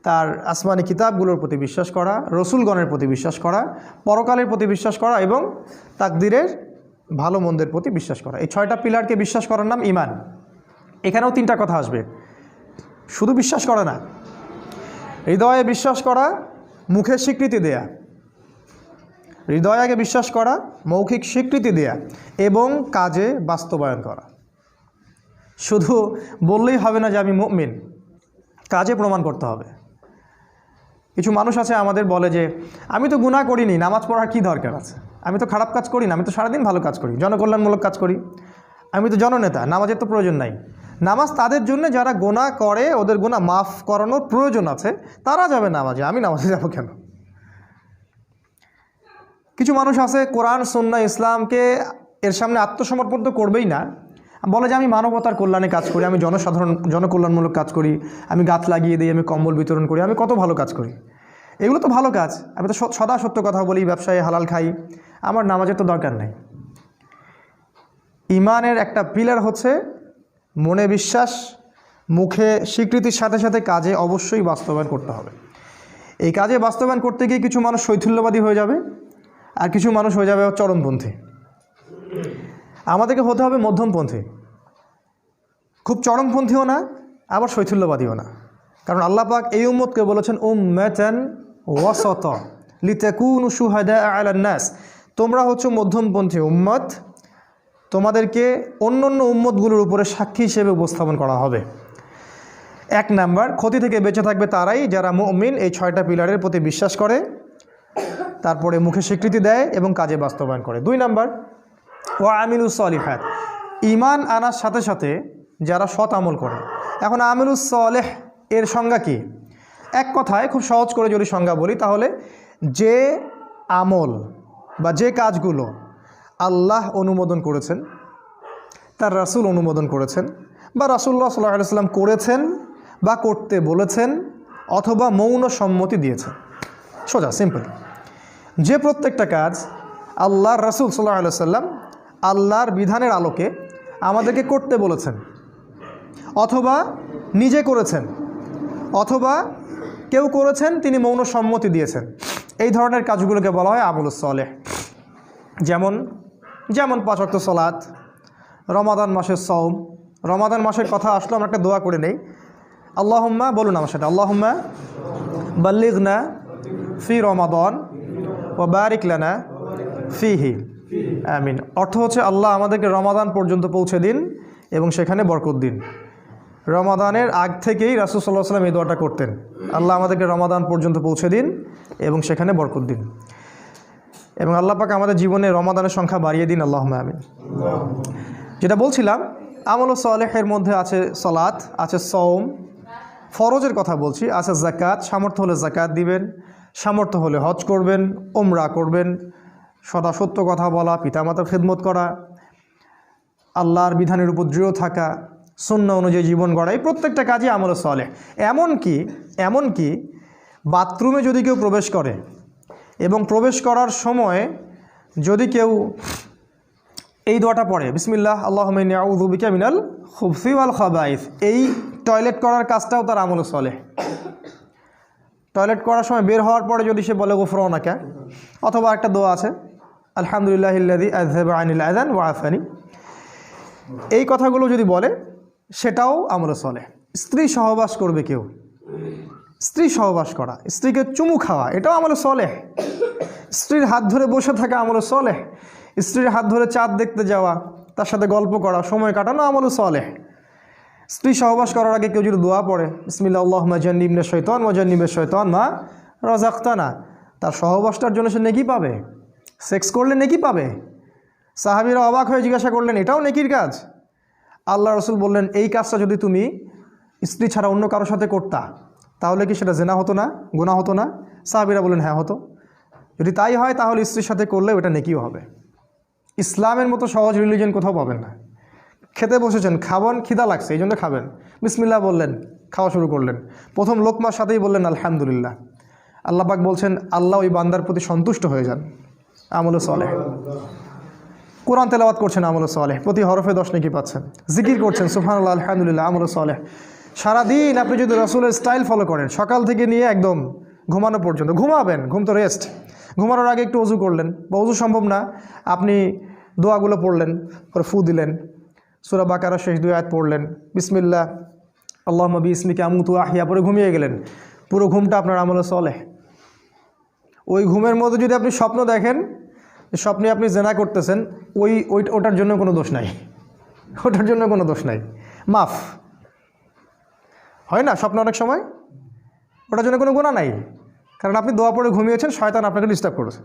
তার আসমানি কিতাবগুলোর প্রতি বিশ্বাস করা, রসুলগণের প্রতি বিশ্বাস করা, পরকালের প্রতি বিশ্বাস করা এবং তাকদীরের ভালো মন্দের প্রতি বিশ্বাস করা। এই 6টা পিলারকে বিশ্বাস করার নাম ঈমান। এখানেও 3টা কথা আসবে, শুধু বিশ্বাস করা না, হৃদয়ে বিশ্বাস করা, মুখে স্বীকৃতি দেয়া, হৃদয়ে আগে বিশ্বাস করা, মৌখিক স্বীকৃতি দেয়া এবং কাজে বাস্তবায়ন করা। শুধু বললেই হবে না যে আমি মুমিন, কাজে প্রমাণ করতে হবে। কিছু মানুষ আছে আমাদের বলে যে আমি তো গুনাহ করিনি, নামাজ পড়ার কী দরকার আছে, আমি তো খারাপ কাজ করি না, আমি তো সারাদিন ভালো কাজ করি, জনকল্যাণমূলক কাজ করি, আমি তো জননেতা, নামাজের তো প্রয়োজন নাই। নামাজ তাদের জন্য যারা গুনাহ করে, ওদের গুনাহ মাফ করানোর প্রয়োজন আছে, তারা যাবে নামাজে, আমি নামাজে যাব কেন? কিছু মানুষ আছে কোরআন সুন্নাহ ইসলামকে এর সামনে আত্মসমর্পণ তো করবেই না, বলে যে আমি মানবতার কল্যাণে কাজ করি, আমি জনকল্যাণমূলক কাজ করি, আমি গাছ লাগিয়ে দিই, আমি কম্বল বিতরণ করি, আমি কত ভালো কাজ করি। এগুলো তো ভালো কাজ, আমি তো সদা সত্য কথা বলি, ব্যবসায় হালাল খাই, আমার নামাজের তো দরকার নেই। ঈমানের একটা পিলার হচ্ছে মনে বিশ্বাস, মুখে স্বীকৃতির সাথে সাথে কাজে অবশ্যই বাস্তবায়ন করতে হবে। এই কাজে বাস্তবায়ন করতে গিয়ে কিছু মানুষ শৈথিল্যবাদী হয়ে যাবে, আর কিছু মানুষ হয়ে যাবে চরমপন্থী। আমাদেরকে হতে হবে মধ্যমপন্থী, খুব চরমপন্থীও না, আবার শৈথিল্যবাদীও না। কারণ আল্লাহ পাক এই উম্মতকে বলেছেন উম্মাতান ওয়াসাতা লিতাকুনু শুহাদা আলান নাস, তোমরা হচ্ছে মধ্যমপন্থী উম্মত, তোমাদেরকে অন্য অন্য উম্মতগুলোর উপরে সাক্ষী হিসেবে উপস্থাপন করা হবে। 1 নাম্বার, ক্ষতি থেকে বেঁচে থাকবে তারাই যারা মুমিন, এই 6টা পিলারের প্রতি বিশ্বাস করে, তারপরে মুখে স্বীকৃতি দেয় এবং কাজে বাস্তবায়ন করে। 2 নাম্বার, ওয়া আমিলুস সলিহাত, ঈমান আনার সাথে সাথে যারা সৎ আমল করে। এখন আমিলুস সলেহ এর সংজ্ঞা কি? এক কথায় খুব সহজ করে যদি সংজ্ঞা বলি, তাহলে যে আমল বা যে কাজগুলো আল্লাহ অনুমোদন করেছেন, তার রাসূল অনুমোদন করেছেন, বা রাসূলুল্লাহ সাল্লাল্লাহু আলাইহি ওয়াসাল্লাম করেছেন বা করতে বলেছেন, অথবা মৌন সম্মতি দিয়েছেন। সোজা সিম্পল, যে প্রত্যেকটা কাজ আল্লাহর রাসূল সাল্লাল্লাহু আলাইহি ওয়াসাল্লাম আল্লাহর বিধানের আলোকে আমাদেরকে করতে বলেছেন, অথবা নিজে করেছেন, অথবা কেউ করেছেন তিনি মৌন সম্মতি দিয়েছেন, এই ধরনের কাজগুলোকে বলা হয় আমলুস সলেহ। যেমন 5 ওয়াক্ত সালাত, রমাদান মাসের সওম। রমাদান মাসের কথা আসলো, আমরা একটা দোয়া করে নেই, আল্লাহুম্মা, বলুন আমার সাথে, আল্লাহুম্মা বাল্লিগনা ফি রমাদান ওয়া বারিক লানা ফিহি, আমিন। অর্থ হচ্ছে আল্লাহ আমাদেরকে রমাদান পর্যন্ত পৌঁছে দিন এবং সেখানে বরকত দিন। রমাদানের আগ থেকেই রাসূল সাল্লাল্লাহু আলাইহি ওয়াসাল্লাম এই দোয়াটা করতেন, আল্লাহ আমাদেরকে রমাদান পর্যন্ত পৌঁছে দিন এবং সেখানে বরকত দিন, এবং আল্লাহ পাক আমাদের জীবনে রমাদানের সংখ্যা বাড়িয়ে দিন, আল্লাহুম্মা আমিন। যেটা বলছিলাম, আমল সালেহের মধ্যে আছে সালাত, আছে সওম, ফরজের কথা বলছি, আছে যাকাত, সামর্থ্য হলে যাকাত দিবেন, সামর্থ্য হলে হজ করবেন, উমরা করবেন, সদা সত্য কথা বলা, পিতামাতার খেদমত করা, আল্লাহর বিধানের উপর দৃঢ় থাকা, সুন্নাহ অনুযায়ী জীবন গড়া, এই প্রত্যেকটা কাজই আমল সালেহ। এমনকি বাথরুমে যদি কেউ প্রবেশ করে এবং প্রবেশ করার সময় যদি কেউ এই দোয়াটা পড়ে, বিসমিল্লাহ আল্লাহুম্মা ইন্নী আউযু বিকা মিনাল খুবসি ওয়াল খাবাইস, এই টয়লেট করার কাজটাও তার আমল সালেহ। টয়লেট করার সময় বের হওয়ার পরে যদি সে বলে গুফরানাকা, অথবা একটা দোয়া আছে আলহামদুলিল্লাহিল্লাযী আযহাবা আনিল আযান ওয়া আফানি, এই কথাগুলো যদি বলে সেটাও আমল সালেহ। স্ত্রী সহবাস করবে কেউ, স্ত্রী সহবাস করা, স্ত্রীকে চুমু খাওয়া, এটাও আমল সালেহ। স্ত্রীর হাত ধরে বসে থাকা আমল সালেহ। স্ত্রীর হাত ধরে চাঁদ দেখতে যাওয়া, তার সাথে গল্প করা, সময় কাটানো আমল সালেহ। স্ত্রী সহবাস করার আগে কেউ যদি দোয়া পড়ে, বিসমিল্লাহ আল্লাহুম্মা জান্নিবনা শাইতান ওয়া জান্নিবিশ শাইতান মা রাযাকতানা, তার সহবাসটার জন্য সে নেকি পাবে, সেক্স করলে নেকি পাবে। সাহাবীরা অবাক হয়ে জিজ্ঞাসা করলেন, এটাও নেকির কাজ? আল্লাহ রাসূল বললেন, এই কাজটা যদি তুমি স্ত্রী ছাড়া অন্য কারোর সাথে করতা, তাহলে কি সেটা জেনা হতো না, গুনাহ হতো না? সাহাবীরা বললেন, হ্যাঁ হতো। যদি তাই হয় তাহলে স্ত্রীর সাথে করলে ওটা নেকিও হবে। ইসলামের মতো সহজ রিলিজিয়ন কোথাও পাবেন না। খেতে বসেছেন, খাবেন, খিদা লাগছে, এই জন্য খাবেন, বিসমিল্লাহ বললেন, খাওয়া শুরু করলেন, প্রথম লোকমার সাথেই বললেন আলহামদুলিল্লাহ। আল্লাহ পাক বলছেন আল্লাহ ওই বান্দার প্রতি সন্তুষ্ট হয়ে যান। আমলে সালেহ। কোরআন তেলাওয়াত করছেন, আমলে সালেহ, প্রতি হরফে 10 নেকি পাচ্ছেন। জিকির করছেন সুবহানাল্লাহ আলহামদুলিল্লাহ, আমলে সালেহ। সারাদিন আপনি যদি রাসূলের স্টাইল ফলো করেন, সকাল থেকে নিয়ে একদম ঘুমানো পর্যন্ত, ঘুমাবেন, ঘুম তো রেস্ট, ঘুমানোর আগে একটু ওযু করলেন, বা ওযু সম্ভব না আপনি দোয়াগুলো পড়লেন, পরে ফু দিলেন, সূরা বাকারা শেষ 2 আয়াত পড়লেন, বিসমিল্লাহ আল্লাহুম্মা বিইসমিকা আমুতু ওয়া আহইয়া, পরে ঘুমিয়ে গেলেন। পুরো ঘুমটা আপনার আমলে সালেহ। ওই ঘুমের মধ্যে যদি আপনি স্বপ্ন দেখেন, স্বপ্নে আপনি জেনা করতেছেন, ওটার জন্য কোনো দোষ নাই, ওটার জন্য কোনো দোষ নাই, মাফ হয় না স্বপ্ন অনেক সময়, ওটার জন্য কোনো গুনাহ নাই, কারণ আপনি দোয়া পড়ে ঘুমিয়েছেন, শয়তান আপনাকে ডিস্টার্ব করেছে।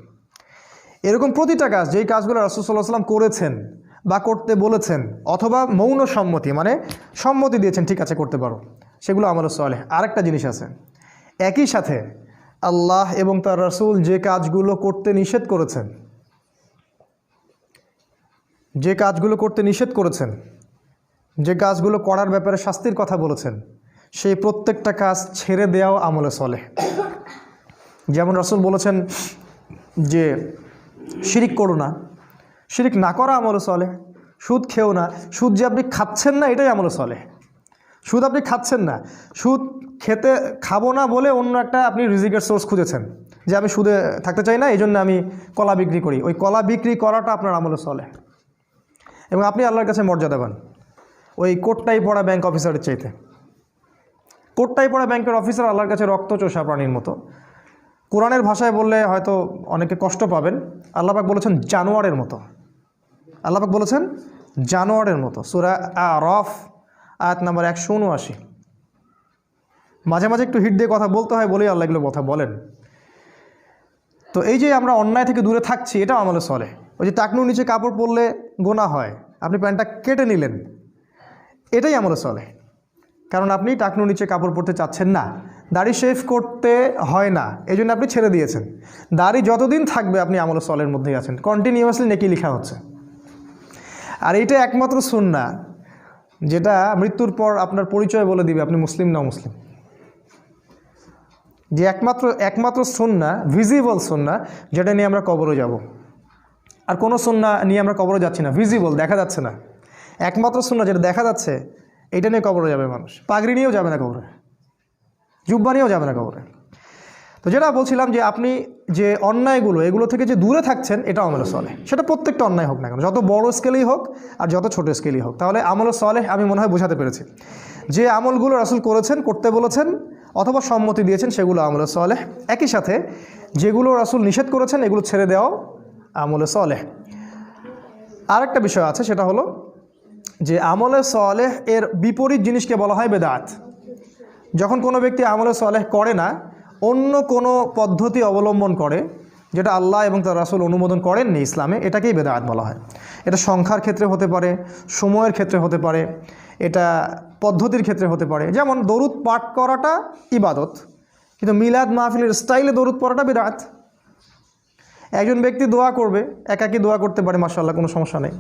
এরকম প্রতিটা কাজ, যেই কাজগুলো রাসূল সাল্লাল্লাহু আলাইহি ওয়াসাল্লাম করেছেন বা করতে বলেছেন, অথবা মৌন সম্মতি মানে সম্মতি দিয়েছেন ঠিক আছে করতে পারো, সেগুলো আমলে সালেহ। আরেকটা জিনিস আছে, একই সাথে আল্লাহ এবং তার রাসূল যে কাজগুলো করতে নিষেধ করেছেন, যে কাজগুলো করতে নিষেধ করেছেন, যে কাজগুলো করার ব্যাপারে শাস্তির কথা বলেছেন, সেই প্রত্যেকটা কাজ ছেড়ে দেওয়াও আমলে সালেহ। যেমন রাসূল বলেছেন যে শিরিক করো না, শিরিক না করা আমলে সালেহ। সুদ খেও না, সুদ যে আপনি খাচ্ছেন না এটাই আমলে সালেহ। সুদ আপনি খাচ্ছেন না, সুদ খাবো না বলে অন্য একটা আপনি রিজিকের সোর্স খুঁজেছেন, যে আমি সুদে থাকতে চাই না, এই জন্য আমি কলা বিক্রি করি, ওই কলা বিক্রি করাটা আপনার আমলে সালেহ। এবং আপনি আল্লাহর কাছে মর্যাদা পান ওই কোটটাই পড়া ব্যাংক অফিসারের চাইতে। কোটটাই পড়া ব্যাংকের অফিসার আল্লাহর কাছে রক্তচোষা প্রাণীর মতো। কোরআনের ভাষায় বললে হয়তো অনেকে কষ্ট পাবেন, আল্লাহ পাক বলেছেন জানোয়ারের মতো। আল্লাহ পাক বলেছেন জানোয়ারের মতো, সূরা আরাফ আয়াত নাম্বার 179। মাঝে মাঝে একটু হিট দিয়ে কথা বলতে হয় বলেই আল্লাহ এগুলো কথা বলেন। তো এই যে আমরা অন্যায় থেকে দূরে থাকছি, এটাও আমলে সালেহ। ওই যে টাকনুর নিচে কাপড় পরলে গোনা হয়, আপনি প্যান্টটা কেটে নিলেন, এটাই আমলে সালেহ। কারণ আপনি টাকনুর নিচে কাপড় পরতে চাচ্ছেন না, দাড়ি শেভ করতে হয় না, এই জন্য আপনি ছেড়ে দিয়েছেন। দাড়ি যতদিন থাকবে আপনি আমলে সালেহের মধ্যেই আছেন, কন্টিনিউয়াসলি নেকি লেখা হচ্ছে। আর এইটা একমাত্র সুন্নাহ যেটা মৃত্যুর পর আপনার পরিচয় বলে দিবে আপনি মুসলিম না মুসলিম। যে একমাত্র সুন্নাহ, ভিজিবল সুন্নাহ, যেটা নিয়ে আমরা কবরে যাব। আর কোনো সুন্নাহ নিয়ে আমরা কবরে যাচ্ছি না, ভিজিবল, দেখা যাচ্ছে না। একমাত্র সুন্নাহ যেটা দেখা যাচ্ছে, এইটা নিয়ে কবরে যাবে মানুষ। পাগড়ি নিয়েও যাবে না কবরে, জুব্বা নিয়েও যাবে না কবরে। তো যেটা বলছিলাম যে আপনি যে অন্যায়গুলো, এগুলো থেকে যে দূরে থাকছেন, এটা আমলে সালেহ। সেটা প্রত্যেকটা অন্যায় হোক না কেন, যত বড় স্কেলেই হোক আর যত ছোট স্কেলেই হোক। তাহলে আমলে সালেহ আমি মনে হয় বোঝাতে পেরেছি। যে আমলগুলো রাসূল করেছেন, করতে বলেছেন অথবা সম্মতি দিয়েছেন, সেগুলো আমলে সালেহ। একই সাথে যেগুলো রাসূল নিষেধ করেছেন, এগুলো ছেড়ে দেওয়াও আমলে সালেহ। আরেকটা বিষয় আছে, সেটা হলো যে আমলে সালেহ এর বিপরীত জিনিসকে বলা হয় বেদাত। যখন কোনো ব্যক্তি আমলে সালেহ করে না, অন্য কোনো পদ্ধতি অবলম্বন করে যেটা আল্লাহ এবং তার রাসূল অনুমোদন করেননি ইসলামে, এটাকেই বেদাত বলা হয়। এটা সংখ্যার ক্ষেত্রে হতে পারে, সময়ের ক্ষেত্রে হতে পারে, এটা পদ্ধতির ক্ষেত্রে হতে পারে। যেমন দরুদ পাঠ করাটা ইবাদত, কিন্তু মিলাদ মাহফিলের স্টাইলে দরুদ পড়াটা বেদাত। একজন ব্যক্তি দোয়া করবে, একাকী দোয়া করতে পারে, মাশাআল্লাহ, কোনো সমস্যা নেই,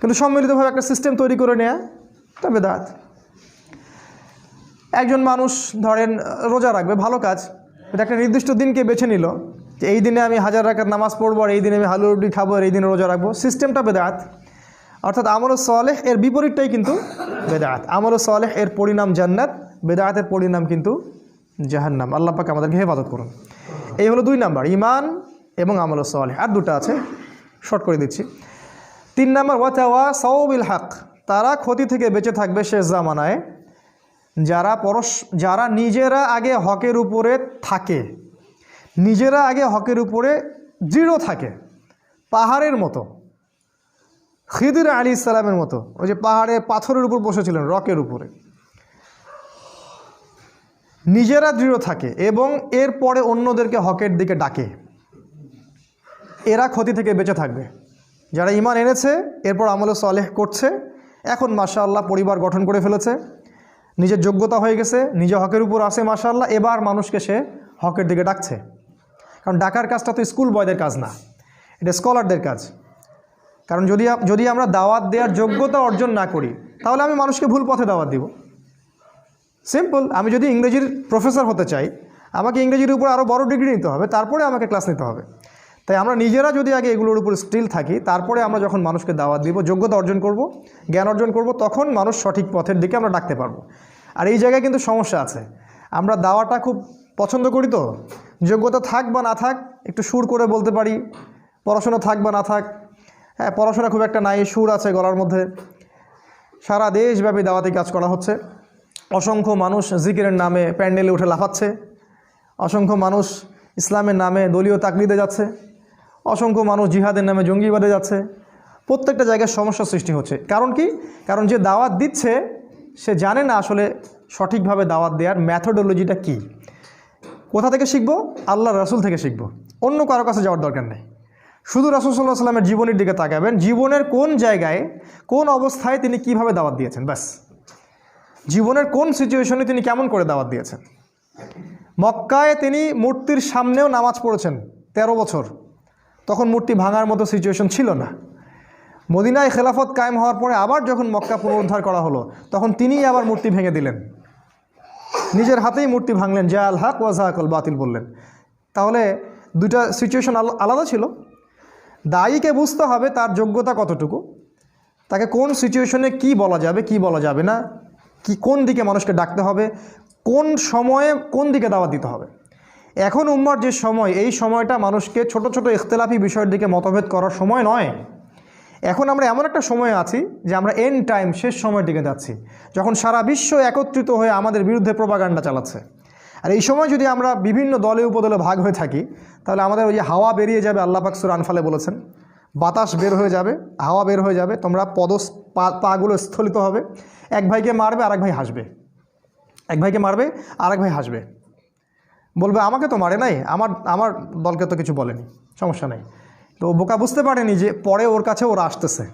কিন্তু সম্মিলিতভাবে একটা সিস্টেম তৈরি করে নেয়া, এটা বেদাত। একজন মানুষ ধরেন রোজা রাখবে, ভালো কাজ, এটা একটা নির্দিষ্ট দিনকে বেছে নিল যে এই দিনে আমি 1000 রাকাত নামাজ পড়বো, আর এই দিনে আমি হালুয়া রুটি খাবো, আর এই দিনে রোজা রাখবো, সিস্টেমটা বেদাত। অর্থাৎ আমলে সালেহ এর বিপরীতটাই কিন্তু বেদাত। আমলে সালেহ এর পরিণাম জান্নাত, বেদাতের পরিণাম কিন্তু জাহান্নাম। আল্লাহ পাক আমাদেরকে হেফাজত করুন। এই হলো 2 নাম্বার, ঈমান এবং আমলে সালেহ। আর 2টা আছে, শর্ট করে দিচ্ছি। 3 নাম্বার, ওয়াতাওয়াসাউ বিল হক। তারা ক্ষতি থেকে বেঁচে থাকবে শেষ জামানায় যারা নিজেরা আগে হকের উপরে থাকে, নিজেরা আগে হকের উপরে দৃঢ় থাকে, পাহাড়ের মতো, খিদির আলাইহিস সালামের মতো। ওই যে পাহাড়ে পাথরের উপর বসেছিলেন, রকের উপরে, নিজেরা দৃঢ় থাকে এবং এরপরে অন্যদেরকে হকের দিকে ডাকে, এরা ক্ষতি থেকে বেঁচে থাকবে। যারা ঈমান এনেছে, এরপর আমলে সালেহ করছে, এখন মাশাআল্লাহ পরিবার গঠন করে ফেলেছে, নিজের যোগ্যতা হয়ে গেছে, নিজে হকের উপর আছে মাশাআল্লাহ, এবার মানুষকে সে হকের দিকে ডাকছে। কারণ ডাকার কাজটা তো স্কুল বয়দের কাজ না, এটা স্কলারদের কাজ। কারণ যদি আমরা দাওয়াত দেওয়ার যোগ্যতা অর্জন না করি, তাহলে আমি মানুষকে ভুল পথে দাওয়াত দিব। সিম্পল, আমি যদি ইংরেজির প্রফেসর হতে চাই, আমাকে ইংরেজির উপর আরও বড় ডিগ্রি নিতে হবে, তারপরে আমাকে ক্লাস নিতে হবে। তাই আমরা নিজেরা যদি আগে এগুলোর উপর স্টিল থাকি, তারপরে আমরা যখন মানুষকে দাওয়াত দিব, যোগ্যতা অর্জন করব, জ্ঞান অর্জন করব, তখন মানুষ সঠিক পথের দিকে আমরা ডাকতে পারবো। আর এই জায়গায় কিন্তু সমস্যা আছে, আমরা দাওয়াটা খুব পছন্দ করি, তো যোগ্যতা থাক বা না থাক একটু সুর করে বলতে পারি, পড়াশোনা থাক বা না থাক, হ্যাঁ পড়াশোনা খুব একটা নাই, সুর আছে গলার মধ্যে। সারা দেশব্যাপী দাওয়াতি কাজ করা হচ্ছে, অসংখ্য মানুষ জিকিরের নামে প্যান্ডেলে উঠে লাফাচ্ছে, অসংখ্য মানুষ ইসলামের নামে দলীয় তাকলিদে যাচ্ছে, অসংখ্য মানুষ জিহাদের নামে জঙ্গিবাদে যাচ্ছে। প্রত্যেকটা জায়গায় সমস্যা সৃষ্টি হচ্ছে। কারণ কি? কারণ যে দাওয়াত দিচ্ছে সে জানে না আসলে সঠিকভাবে দাওয়াত দেওয়ার ম্যাথোডোলজিটা কী। কোথা থেকে শিখবো? আল্লাহ রাসূল থেকে শিখবো, অন্য কারো কাছে যাওয়ার দরকার নেই। শুধু রাসূল সাল্লাল্লাহু আলাইহি ওয়াসাল্লামের জীবনের দিকে তাকাবেন, জীবনের কোন জায়গায় কোন অবস্থায় তিনি কিভাবে দাওয়াত দিয়েছেন, ব্যাস। জীবনের কোন সিচুয়েশনে তিনি কেমন করে দাওয়াত দিয়েছেন। মক্কায় তিনি মূর্তির সামনেও নামাজ পড়েছেন 13 বছর, তখন মূর্তি ভাঙার মতো সিচুয়েশন ছিল না। মদিনায় খেলাফত কায়েম হওয়ার পরে আবার যখন মক্কা পুনরুদ্ধার করা হলো, তখন তিনিই আবার মূর্তি ভেঙে দিলেন, নিজের হাতেই মূর্তি ভাঙলেন, জা আল হক ওয়া যাহাকাল বাতিল বললেন। তাহলে দুইটা সিচুয়েশন আলাদা ছিল। দায়ীকে বুঝতে হবে তার যোগ্যতা কতটুকু, তাকে কোন সিচুয়েশনে কি বলা যাবে কি বলা যাবে না, কি কোন দিকে মানুষকে ডাকতে হবে, কোন সময়ে কোন দিকে দাওয়াত দিতে হবে। এখন উম্মার যে সময়, এই সময়টা মানুষকে ছোট ছোট ইখতিলাফি বিষয়ের দিকে মতভেদ করার সময় নয়। এখন আমরা এমন একটা সময়ে আছি যে আমরা এন্ড টাইম, শেষ সময়ের দিকে যাচ্ছি, যখন সারা বিশ্ব একত্রিত হয়ে আমাদের বিরুদ্ধে প্রোপাগান্ডা চালাচ্ছে। আর এই সময় যদি আমরা বিভিন্ন দলে উপদলে ভাগ হয়ে থাকি, তাহলে আমাদের ওই যে হাওয়া বেরিয়ে যাবে, আল্লাহ পাক সূরা আনফালে বলেছেন, বাতাস বের হয়ে যাবে, হাওয়া বের হয়ে যাবে, তোমরা পাগুলো স্থলিত হবে, এক ভাইকে মারবে আর এক ভাই হাসবে, এক ভাইকে মারবে আর এক ভাই হাসবে, বলবে আমাকে তো মারে নাই, আমার দলকে তো কিছু বলেনি, সমস্যা নেই। তো বোকা বুঝতে পারেনি যে পরে ওর কাছে ওরা আসতেছে।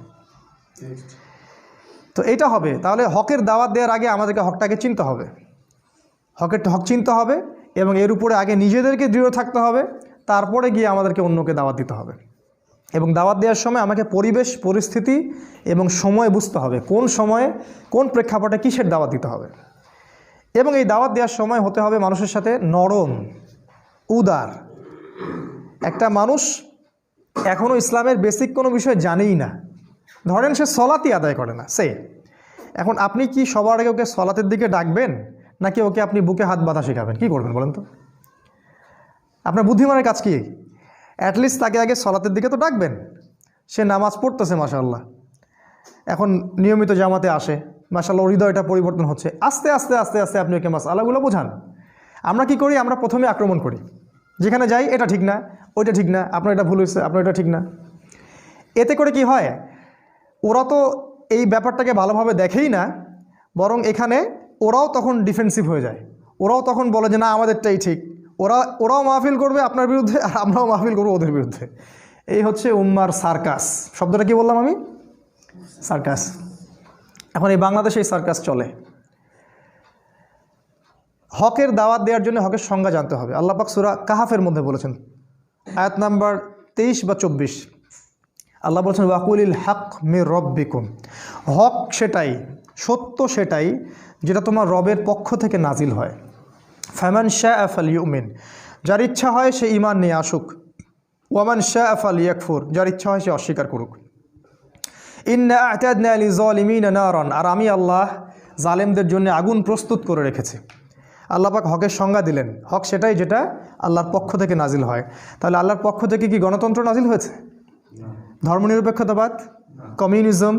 তো এইটা হবে। তাহলে হকের দাওয়াত দেওয়ার আগে আমাদেরকে হকটাকে চিনতে হবে, হক চিনতে হবে, এবং এর উপরে আগে নিজেদেরকে দৃঢ় থাকতে হবে, তারপরে গিয়ে আমাদেরকে অন্যকে দাওয়াত দিতে হবে। এবং দাওয়াত দেওয়ার সময় আমাকে পরিবেশ পরিস্থিতি এবং সময় বুঝতে হবে, কোন সময়ে কোন প্রেক্ষাপটে কিসের দাওয়াত দিতে হবে। এবং এই দাওয়াত দেওয়ার সময় হতে হবে মানুষের সাথে নরম, উদার। একটা মানুষ এখনও ইসলামের বেসিক কোনো বিষয় জানেই না, ধরেন সে সলাতই আদায় করে না, এখন আপনি কি সবার আগে ওকে সলাতের দিকে ডাকবেন, নাকি ওকে আপনি বুকে হাত বাঁধা শেখাবেন? কি করবেন বলেন তো? আপনার বুদ্ধিমানের কাজ কি? অ্যাটলিস্ট তাকে আগে সলাতের দিকে তো ডাকবেন। সে নামাজ পড়তেছে মাশাআল্লাহ, এখন নিয়মিত জামাতে আসে, মাশাআল্লাহ, হৃদয়টা পরিবর্তন হচ্ছে, আস্তে আস্তে আস্তে আস্তে আপনি ওকে মাসআলাগুলো বোঝান। আমরা কি করি? আমরা প্রথমে আক্রমণ করি, যেখানে যাই এটা ঠিক না, ওইটা ঠিক না, আপনার এটা ভুল হয়েছে, আপনার এটা ঠিক না। এতে করে কি হয়? ওরা তো এই ব্যাপারটাকে ভালোভাবে দেখেই না, বরং এখানে ওরাও তখন ডিফেন্সিভ হয়ে যায়, ওরাও তখন বলে যে না আমাদেরটাই ঠিক। ওরাও মাহফিল করবে আপনার বিরুদ্ধে, আর আমরাও মাহফিল করবো ওদের বিরুদ্ধে। এই হচ্ছে উম্মার সার্কাস। শব্দটা কি বললাম আমি? সার্কাস। এখন এই বাংলাদেশে এই সার্কাস চলে। হকের দাওয়াত দেওয়ার জন্য হকের সংজ্ঞা জানতে হবে। আল্লাহ পাক সূরা কাহাফের মধ্যে বলেছেন, আয়াত নাম্বার 23 বা 24, আল্লাহ বলছেন ওয়াকুলিল হক মির রব্বিকুম, হক সেটাই, সত্য সেটাই যেটা তোমার রবের পক্ষ থেকে নাজিল হয়। ফামান শাআ ফালইউমিন, যার ইচ্ছা হয় সে ঈমান নিয়ে আসুক, ওয়ামান শাআ ফালইয়াকফুর, যার ইচ্ছা হয় সে অস্বীকার করুক। ইন্না আ'তাদনা লিযালিমিনা নারান, আর আমি আল্লাহ জালেমদের জন্য আগুন প্রস্তুত করে রেখেছি। আল্লাহ পাক হকের সংজ্ঞা দিলেন, হক সেটাই যেটা আল্লাহর পক্ষ থেকে নাজিল হয়। তাহলে আল্লাহর পক্ষ থেকে কি গণতন্ত্র নাজিল হয়েছে? ধর্মনিরপেক্ষতাবাদ, কমিউনিজম,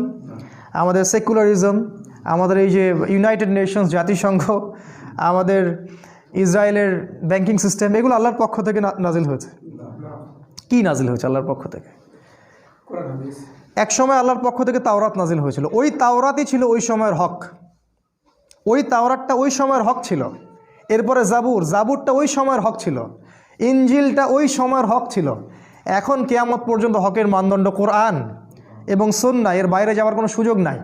আমাদের সেকুলারিজম, আমাদের এই যে ইউনাইটেড নেশনস জাতিসংঘ, আমাদের ইসরায়েলের ব্যাংকিং সিস্টেম, এগুলো আল্লাহর পক্ষ থেকে নাজিল হয়েছে? কি নাজিল হয়েছে আল্লাহর পক্ষ থেকে? এক সময় আল্লাহর পক্ষ থেকে তাওরাত নাজিল হয়েছিল, ওই তাওরাতই ছিল ওই সময়ের হক, ওই তাওরাতটা ওই সময়ের হক ছিল। এরপরে জাবুরটা ওই সময়ের হক ছিল, ইনজিলটা ওই সময়ের হক ছিল। এখন কিয়ামত পর্যন্ত হকের মানদণ্ড কোরআন এবং সুন্নাহ, এর বাইরে যাওয়ার কোনো সুযোগ নাই।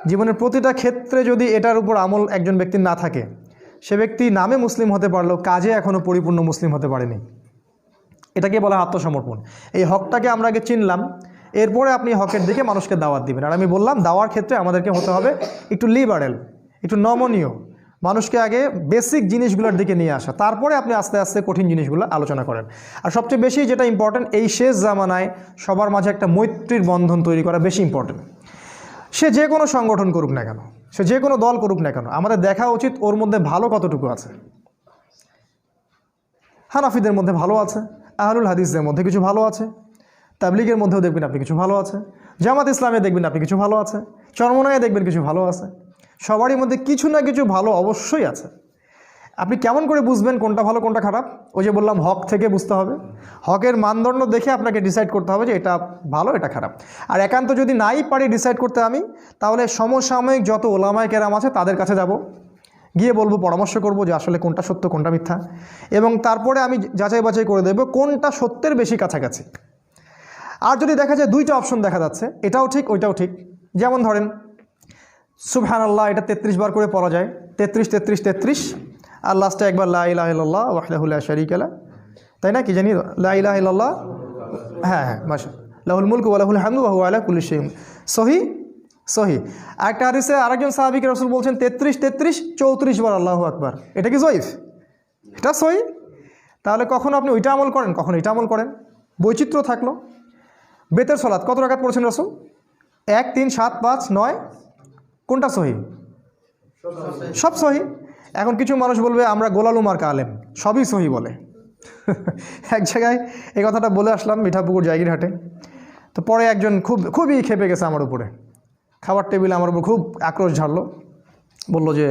জীবনের প্রতিটা ক্ষেত্রে যদি এটার উপর আমল একজন ব্যক্তির না থাকে, সে ব্যক্তি নামে মুসলিম হতে পারলেও কাজে এখনও পরিপূর্ণ মুসলিম হতে পারেনি। এটাকে বলা আত্মসমর্পণ। এই হকটাকে আমরা আগে চিনলাম, এরপরে আপনি হকের দিকে মানুষকে দাওয়াত দিবেন। আর আমি বললাম দাওয়ার ক্ষেত্রে আমাদেরকে হতে হবে একটু লিবারেল, একটু নমনীয়, মানুষকে আগে বেসিক জিনিসগুলোর দিকে নিয়ে আসা, তারপরে আপনি আস্তে আস্তে কঠিন জিনিসগুলো আলোচনা করেন। আর সবচেয়ে বেশি যেটা ইম্পর্টেন্ট, এই শেষ জামানায় সবার মাঝে একটা মৈত্রীর বন্ধন তৈরি করা বেশি ইম্পর্টেন্ট। সে যে কোনো সংগঠন করুক না কেন, সে যে কোনো দল করুক না কেন, আমাদের দেখা উচিত ওর মধ্যে ভালো কতটুকু আছে। হানাফিদের মধ্যে ভালো আছে, আহলুল হাদিসদের মধ্যে কিছু ভালো আছে, তাবলিগের মধ্যেও দেখবেন আপনি কিছু ভালো আছে, জামাত ইসলামে দেখবেন আপনি কিছু ভালো আছে, চরমনায়ে দেখবেন কিছু ভালো আছে। সবারই মধ্যে কিছু না কিছু ভালো অবশ্যই আছে। আপনি কেমন করে বুঝবেন কোনটা ভালো কোনটা খারাপ? ওই যে বললাম, হক থেকে বুঝতে হবে। হকের মানদণ্ড দেখে আপনাকে ডিসাইড করতে হবে যে এটা ভালো এটা খারাপ। আর একান্ত যদি নাই পারি ডিসাইড করতে আমি, তাহলে সমসাময়িক যত ওলামায়ে কেরাম আছে তাদের কাছে যাব, গিয়ে বলবো, পরামর্শ করব যে আসলে কোনটা সত্য কোনটা মিথ্যা, এবং তারপরে আমি যাচাই বাছাই করে দেব কোনটা সত্যের বেশি কাছাকাছি। আর যদি দেখা যায় দুইটা অপশন দেখা যাচ্ছে, এটাও ঠিক ওইটাও ঠিক, যেমন ধরেন সুবহানাল্লাহ এটা 33 বার করে পড়া যায়, 33 33 33, আর লাস্টে একবার লা ইলাহা ইল্লাল্লাহ ওয়াহদাহু লা শারীকা লাহ, তাই না? কি জানি, লা ইলাহা ইল্লাল্লাহ, হ্যাঁ হ্যাঁ, মাশাআল্লাহ, লাহুল মুলকু ওয়া লাহুল হামদু ওয়া হুয়া আলা কুল্লি শাইইন সহি সহি। আরেকটা হাদিসে আরেকজন সাহাবীকে রাসূল বলছেন 33 33 34 বার আল্লাহু আকবার। এটা কি জয়ীফ? এটা সহি। তাহলে কখনো আপনি ওইটা আমল করেন, কখনো এটা আমল করেন, বৈচিত্র্য থাকলো। বেতের সালাত কত রাকাত পড়ছেন রাসূল? 1 3 7 5 9, কোনটা সহি? সব সহি। এখন কিছু মানুষ বলবে আমরা গোলালু মার্কা আলেম, সবই সহি বলে। এক জায়গায় এই কথাটা বলে আসলাম মিঠাপুকুর জায়গিরহাটে। তো পরে একজন খুবই খেপে গেছে আমার উপরে, খাবার টেবিলে আমার উপর খুব আক্রোশ ঝাড়লো, বলল যে